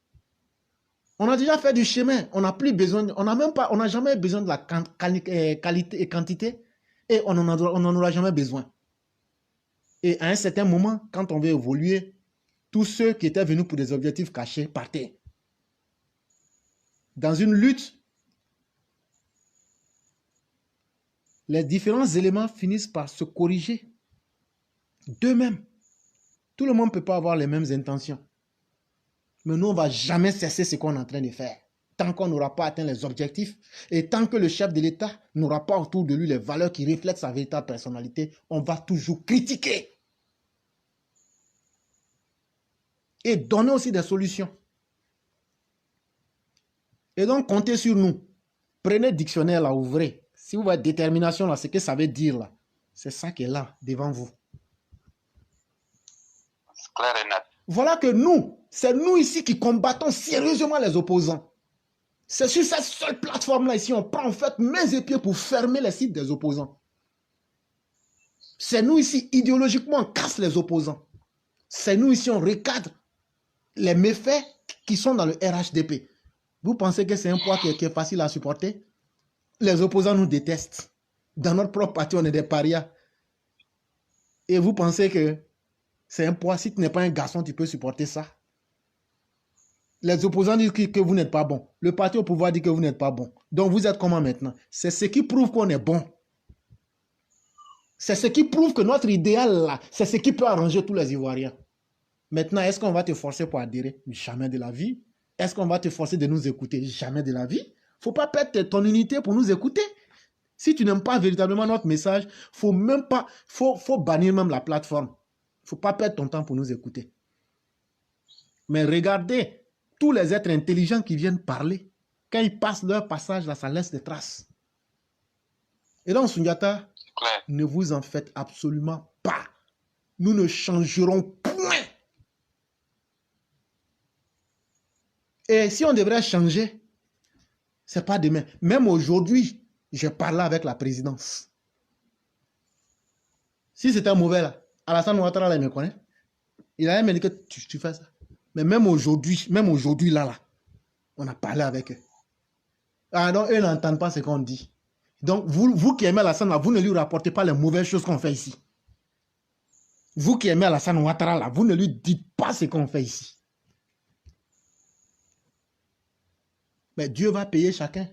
On a déjà fait du chemin. On n'a plus besoin, on n'a jamais besoin de la qualité et quantité. Et on n'en aura jamais besoin. Et à un certain moment, quand on veut évoluer, tous ceux qui étaient venus pour des objectifs cachés partaient. Dans une lutte, les différents éléments finissent par se corriger d'eux-mêmes. Tout le monde ne peut pas avoir les mêmes intentions. Mais nous, on ne va jamais cesser ce qu'on est en train de faire. Tant qu'on n'aura pas atteint les objectifs et tant que le chef de l'État n'aura pas autour de lui les valeurs qui reflètent sa véritable personnalité, on va toujours critiquer. Et donner aussi des solutions. Et donc, comptez sur nous. Prenez le dictionnaire là, ouvrez. Si vous voyez détermination là, ce que ça veut dire là, c'est ça qui est là, devant vous. C'est clair et net. Voilà que nous, c'est nous ici qui combattons sérieusement les opposants. C'est sur cette seule plateforme-là ici, on prend en fait mains et pieds pour fermer les sites des opposants. C'est nous ici, idéologiquement, on casse les opposants. C'est nous ici, on recadre les méfaits qui sont dans le RHDP. Vous pensez que c'est un poids qui est facile à supporter? Les opposants nous détestent. Dans notre propre parti, on est des parias. Et vous pensez que c'est un poids? Si tu n'es pas un garçon, tu peux supporter ça? Les opposants disent que vous n'êtes pas bon. Le parti au pouvoir dit que vous n'êtes pas bon. Donc vous êtes comment maintenant? C'est ce qui prouve qu'on est bon. C'est ce qui prouve que notre idéal là, c'est ce qui peut arranger tous les Ivoiriens. Maintenant, est-ce qu'on va te forcer pour adhérer? Jamais de la vie. Est-ce qu'on va te forcer de nous écouter? Jamais de la vie. Il ne faut pas perdre ton unité pour nous écouter. Si tu n'aimes pas véritablement notre message, faut bannir même la plateforme. Il ne faut pas perdre ton temps pour nous écouter. Mais regardez, tous les êtres intelligents qui viennent parler, quand ils passent leur passage là, ça laisse des traces. Et donc, Sundiata, ne vous en faites absolument pas. Nous ne changerons point Et si on devrait changer, c'est pas demain. Même aujourd'hui, j'ai parlé avec la présidence. Si c'était mauvais là, Alassane Ouattara là, il me connaît. Il allait me dire que tu fais ça. Mais même aujourd'hui là, on a parlé avec eux. Ah non, eux n'entendent pas ce qu'on dit. Donc, vous qui aimez Alassane là, vous ne lui rapportez pas les mauvaises choses qu'on fait ici. Vous qui aimez Alassane Ouattara là, vous ne lui dites pas ce qu'on fait ici. Mais Dieu va payer chacun.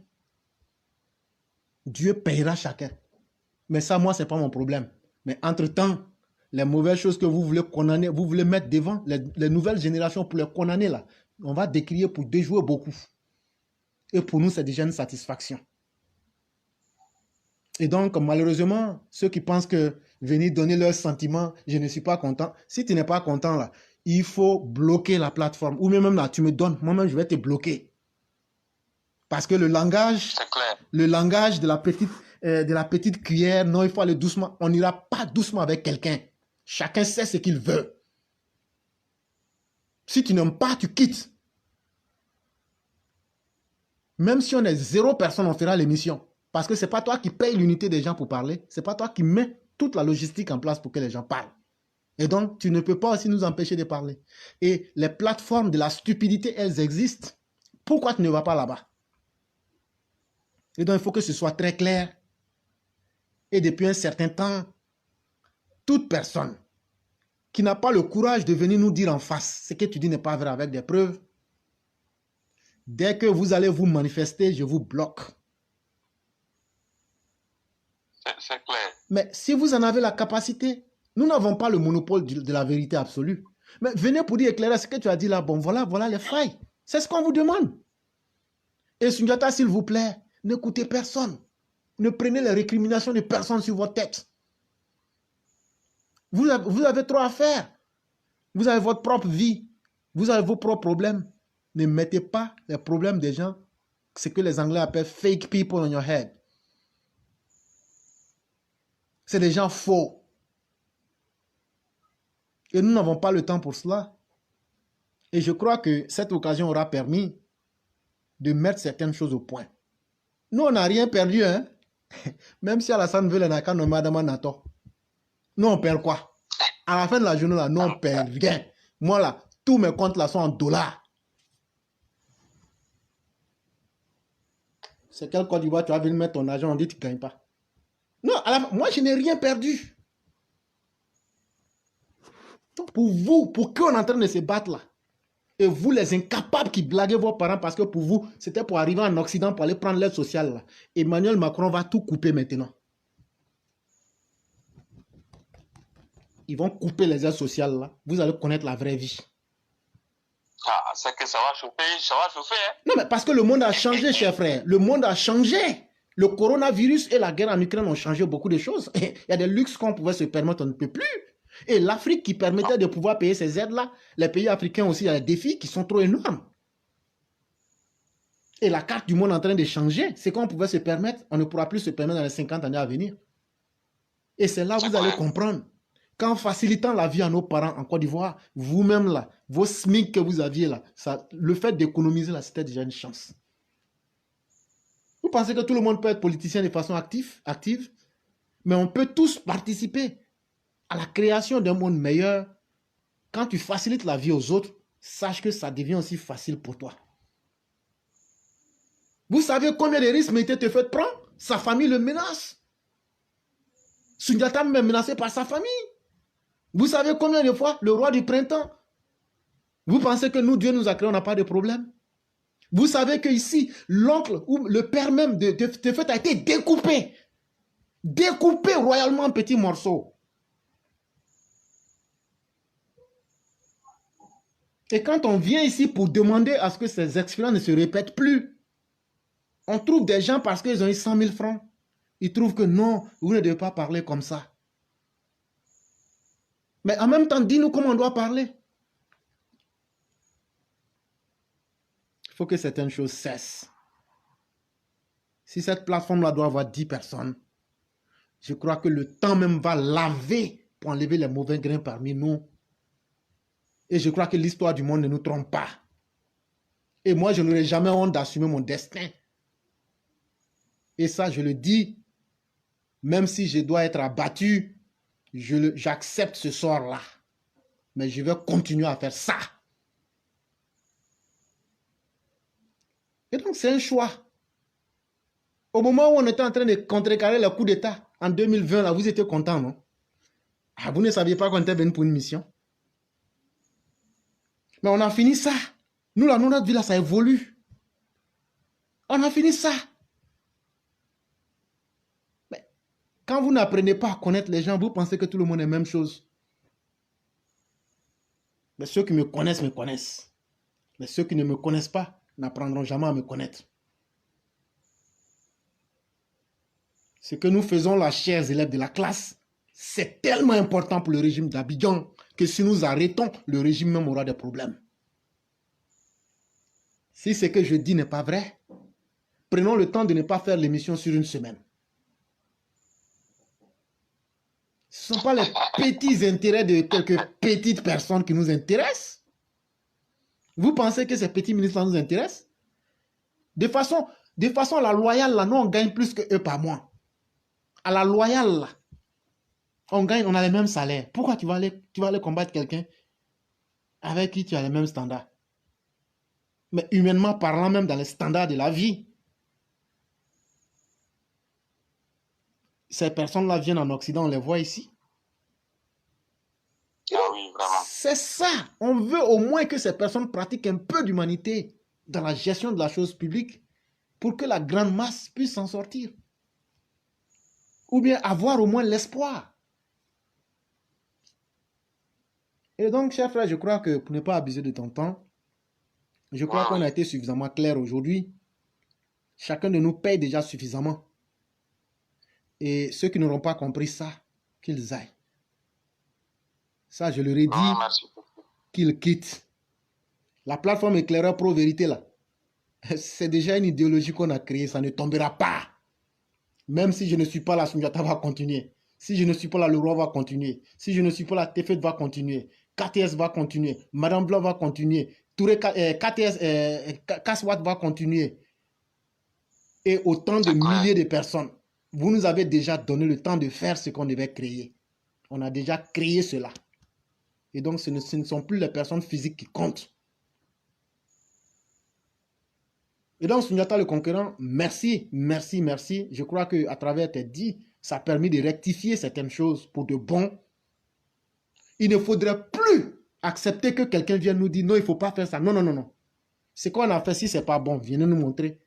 Dieu payera chacun. Mais ça, moi, ce n'est pas mon problème. Mais entre-temps, les mauvaises choses que vous voulez condamner, vous voulez mettre devant les nouvelles générations pour les condamner là, on va décrier pour déjouer beaucoup. Et pour nous, c'est déjà une satisfaction. Et donc, malheureusement, ceux qui pensent que venir donner leurs sentiments, je ne suis pas content. Si tu n'es pas content là, il faut bloquer la plateforme. Ou même là, tu me donnes, moi-même, je vais te bloquer. Parce que le langage de la petite cuillère, non, il faut aller doucement. On n'ira pas doucement avec quelqu'un. Chacun sait ce qu'il veut. Si tu n'aimes pas, tu quittes. Même si on est 0 personne, on fera l'émission. Parce que ce n'est pas toi qui paye l'unité des gens pour parler. Ce n'est pas toi qui mets toute la logistique en place pour que les gens parlent. Et donc, tu ne peux pas aussi nous empêcher de parler. Et les plateformes de la stupidité, elles existent. Pourquoi tu ne vas pas là-bas? Et donc, il faut que ce soit très clair. Et depuis un certain temps, toute personne qui n'a pas le courage de venir nous dire en face ce que tu dis n'est pas vrai avec des preuves, dès que vous allez vous manifester, je vous bloque. C'est clair. Mais si vous en avez la capacité, nous n'avons pas le monopole de la vérité absolue. Mais venez pour dire éclairer ce que tu as dit là. Bon, voilà les failles. C'est ce qu'on vous demande. Et Sundiata, s'il vous plaît, n'écoutez personne. Ne prenez les récriminations de personne sur votre tête. Vous avez trop à faire. Vous avez votre propre vie. Vous avez vos propres problèmes. Ne mettez pas les problèmes des gens, ce que les Anglais appellent fake people on your head. C'est des gens faux. Et nous n'avons pas le temps pour cela. Et je crois que cette occasion aura permis de mettre certaines choses au point. Nous, on n'a rien perdu, hein. Même si Alassane veut les Naka, non, Madame Nato. Nous, on perd quoi? À la fin de la journée, là, nous, on perd rien. Moi, là, tous mes comptes là sont en dollars. C'est quel Côte d'Ivoire tu vas venir mettre ton argent, on dit que tu ne gagnes pas. Non, moi, je n'ai rien perdu. Donc, pour vous, pour qui on est en train de se battre là? Et vous, les incapables qui blaguez vos parents parce que pour vous, c'était pour arriver en Occident, pour aller prendre l'aide sociale là. Emmanuel Macron va tout couper maintenant. Ils vont couper les aides sociales là. Vous allez connaître la vraie vie. Ah, c'est que ça va chauffer, hein? Non, mais parce que le monde a changé, cher frère. Le monde a changé. Le coronavirus et la guerre en Ukraine ont changé beaucoup de choses. Il y a des luxes qu'on pouvait se permettre, on ne peut plus. Et l'Afrique qui permettait de pouvoir payer ces aides-là, les pays africains aussi, il y a des défis qui sont trop énormes. Et la carte du monde est en train de changer. C'est qu'on pouvait se permettre, on ne pourra plus se permettre dans les 50 années à venir. Et c'est là que vous allez comprendre. Qu'en facilitant la vie à nos parents en Côte d'Ivoire, vous-même là, vos SMIC que vous aviez là, le fait d'économiser là, c'était déjà une chance. Vous pensez que tout le monde peut être politicien de façon active, mais on peut tous participer à la création d'un monde meilleur. Quand tu facilites la vie aux autres, sache que ça devient aussi facile pour toi. Vous savez combien de risques Mété te fait prendre? Sa famille le menace. Sundiata est menacé par sa famille. Vous savez combien de fois le roi du printemps? Vous pensez que nous, Dieu nous a créé, on n'a pas de problème? Vous savez que ici, l'oncle ou le père même de Tefet a été découpé. Découpé royalement en petits morceaux. Et quand on vient ici pour demander à ce que ces expériences ne se répètent plus, on trouve des gens parce qu'ils ont eu 100 000 francs. Ils trouvent que non, vous ne devez pas parler comme ça. Mais en même temps, dis-nous comment on doit parler. Il faut que certaines choses cessent. Si cette plateforme-là doit avoir 10 personnes, je crois que le temps même va laver pour enlever les mauvais grains parmi nous. Et je crois que l'histoire du monde ne nous trompe pas. Et moi, je n'aurai jamais honte d'assumer mon destin. Et ça, je le dis, même si je dois être abattu, j'accepte ce sort-là. Mais je vais continuer à faire ça. Et donc, c'est un choix. Au moment où on était en train de contrecarrer le coup d'État, en 2020, là, vous étiez content, non? Ah, vous ne saviez pas qu'on était venu pour une mission. Mais on a fini ça. Nous, là, notre vie, là, ça évolue. On a fini ça. Mais quand vous n'apprenez pas à connaître les gens, vous pensez que tout le monde est la même chose. Mais ceux qui me connaissent me connaissent. Mais ceux qui ne me connaissent pas n'apprendront jamais à me connaître. Ce que nous faisons là, chers élèves de la classe, c'est tellement important pour le régime d'Abidjan que si nous arrêtons, le régime même aura des problèmes. Si ce que je dis n'est pas vrai, prenons le temps de ne pas faire l'émission sur une semaine. Ce ne sont pas les petits intérêts de quelques petites personnes qui nous intéressent. Vous pensez que ces petits ministres nous intéressent? De façon à la loyale, là, nous, on gagne plus que eux par mois. À la loyale, là, on gagne, on a les mêmes salaires. Pourquoi tu vas aller combattre quelqu'un avec qui tu as les mêmes standards? Mais humainement parlant, même dans les standards de la vie, ces personnes-là viennent en Occident, on les voit ici. Ah oui, vraiment. C'est ça. On veut au moins que ces personnes pratiquent un peu d'humanité dans la gestion de la chose publique pour que la grande masse puisse s'en sortir. Ou bien avoir au moins l'espoir. Et donc, chers frères, je crois que pour ne pas abuser de ton temps, je crois qu'on a été suffisamment clair aujourd'hui. Chacun de nous paye déjà suffisamment. Et ceux qui n'auront pas compris ça, qu'ils aillent. Ça, je leur ai dit qu'ils quittent. La plateforme éclaireur pro-vérité, là, c'est déjà une idéologie qu'on a créée. Ça ne tombera pas. Même si je ne suis pas là, Sundiata va continuer. Si je ne suis pas là, le roi va continuer. Si je ne suis pas là, Tefet va continuer. KTS va continuer. Madame Blanc va continuer. Touré KTS, Kaswat va continuer. Et autant de milliers de personnes. Vous nous avez déjà donné le temps de faire ce qu'on devait créer. On a déjà créé cela. Et donc, ce ne sont plus les personnes physiques qui comptent. Et donc, Sundiata le Conquérant, merci, merci, merci. Je crois qu'à travers tes dits, ça a permis de rectifier certaines choses pour de bon. Il ne faudrait plus accepter que quelqu'un vienne nous dire non, il ne faut pas faire ça. Non, non, non, non. Ce qu'on a fait, si ce n'est pas bon, venez nous montrer.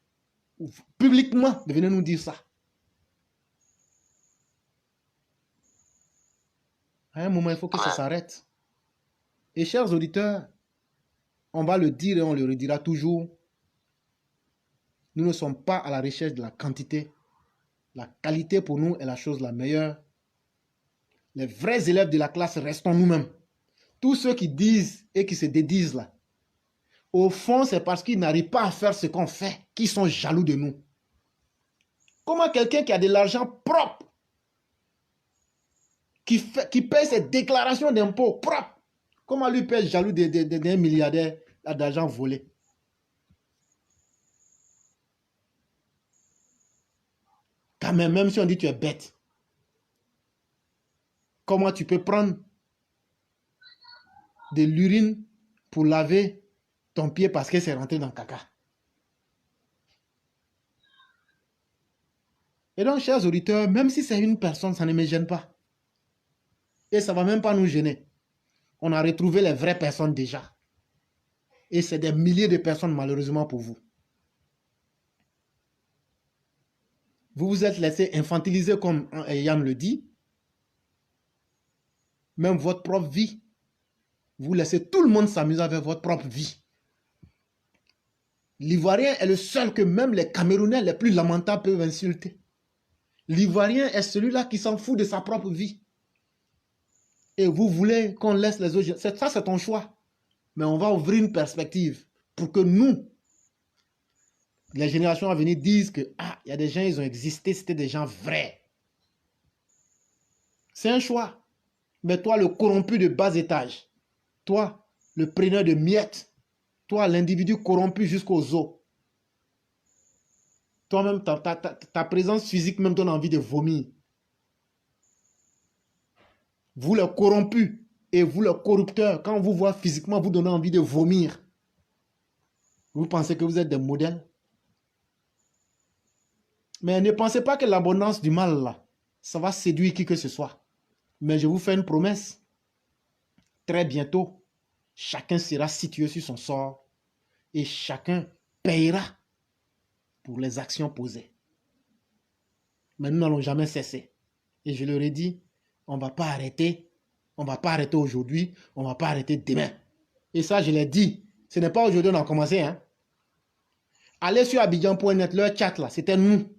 Publiquement, venez nous dire ça. À un moment, il faut que ça s'arrête. Et chers auditeurs, on va le dire et on le redira toujours. Nous ne sommes pas à la recherche de la quantité. La qualité pour nous est la chose la meilleure. Les vrais élèves de la classe restons nous-mêmes. Tous ceux qui disent et qui se dédisent là, au fond, c'est parce qu'ils n'arrivent pas à faire ce qu'on fait, qu'ils sont jaloux de nous. Comment quelqu'un qui a de l'argent propre, qui paye ses déclarations d'impôts propres, comment lui peut être jaloux d'un milliardaire d'argent volé? Quand même si on dit que tu es bête, comment tu peux prendre de l'urine pour laver ton pied parce que c'est rentré dans le caca? Et donc, chers auditeurs, même si c'est une personne, ça ne me gêne pas. Et ça ne va même pas nous gêner. On a retrouvé les vraies personnes déjà. Et c'est des milliers de personnes, malheureusement, pour vous. Vous vous êtes laissé infantiliser, comme Yann le dit. Même votre propre vie. Vous laissez tout le monde s'amuser avec votre propre vie. L'Ivoirien est le seul que même les Camerounais les plus lamentables peuvent insulter. L'Ivoirien est celui-là qui s'en fout de sa propre vie. Et vous voulez qu'on laisse les autres... Ça, c'est ton choix. Mais on va ouvrir une perspective pour que nous, les générations à venir, disent que il y a des gens, ils ont existé, c'était des gens vrais. C'est un choix. Mais toi, le corrompu de bas étage, toi, le preneur de miettes, Toi, l'individu corrompu jusqu'aux os. Toi-même, ta présence physique même donne envie de vomir. Vous, les corrompus, et vous, les corrupteurs, quand on vous voit physiquement, vous donnez envie de vomir. Vous pensez que vous êtes des modèles? Mais ne pensez pas que l'abondance du mal, là, ça va séduire qui que ce soit. Mais je vous fais une promesse. Très bientôt, chacun sera situé sur son sort et chacun payera pour les actions posées. Mais nous n'allons jamais cesser. Et je leur ai dit, on ne va pas arrêter. On ne va pas arrêter aujourd'hui. On ne va pas arrêter demain. Et ça, je l'ai dit. Ce n'est pas aujourd'hui qu'on a commencé. Hein. Allez sur Abidjan.net, leur chat là, c'était nous.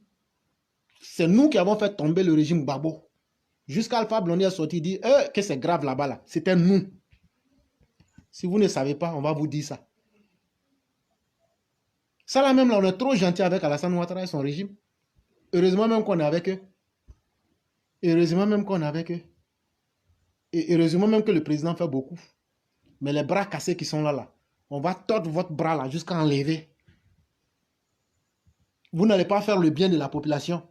C'est nous qui avons fait tomber le régime Gbagbo. Jusqu'à Alpha Blondy est sorti dit que c'est grave là-bas. Là. C'était nous. Si vous ne savez pas, on va vous dire ça. Ça là même, là, on est trop gentil avec Alassane Ouattara et son régime. Heureusement même qu'on est avec eux. Heureusement même qu'on est avec eux. Et heureusement même que le président fait beaucoup. Mais les bras cassés qui sont là, on va tordre votre bras là jusqu'à enlever. Vous n'allez pas faire le bien de la population.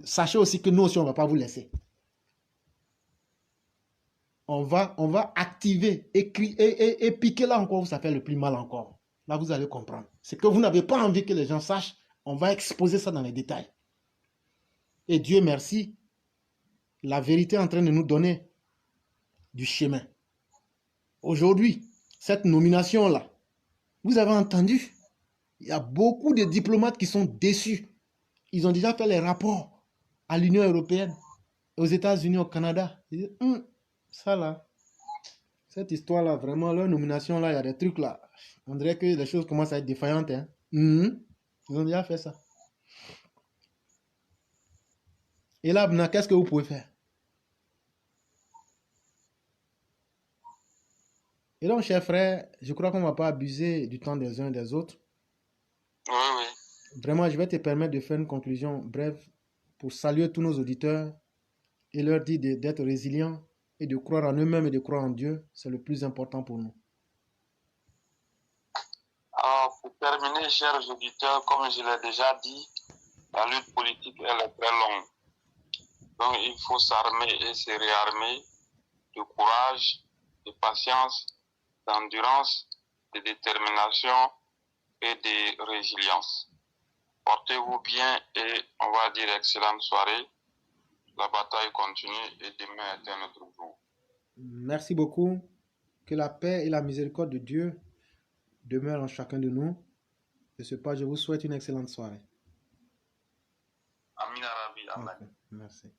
Sachez aussi que nous aussi, on ne va pas vous laisser. On va activer et piquer là encore, ça fait le plus mal encore. Là, vous allez comprendre. C'est que vous n'avez pas envie que les gens sachent. On va exposer ça dans les détails. Et Dieu merci, la vérité est en train de nous donner du chemin. Aujourd'hui, cette nomination-là, vous avez entendu, il y a beaucoup de diplomates qui sont déçus. Ils ont déjà fait les rapports à l'Union européenne, aux États-Unis, au Canada. Ils disent, ça là, cette histoire-là, vraiment, leur nomination-là, il y a des trucs là. On dirait que les choses commencent à être défaillantes. Hein. Ils ont déjà fait ça. Et là, maintenant, qu'est-ce que vous pouvez faire? Et donc, chers frères, je crois qu'on ne va pas abuser du temps des uns et des autres. Oui, oui. Vraiment, je vais te permettre de faire une conclusion brève pour saluer tous nos auditeurs et leur dire d'être résilients et de croire en eux-mêmes et de croire en Dieu. C'est le plus important pour nous. Alors, pour terminer, chers auditeurs, comme je l'ai déjà dit, la lutte politique, elle est très longue. Donc, il faut s'armer et se réarmer de courage, de patience, d'endurance, de détermination et de résilience. Portez-vous bien et on va dire excellente soirée. La bataille continue et demain est un autre jour. Merci beaucoup. Que la paix et la miséricorde de Dieu demeurent en chacun de nous. De ce pas, je vous souhaite une excellente soirée. Amin Arabi, amen. Okay. Merci.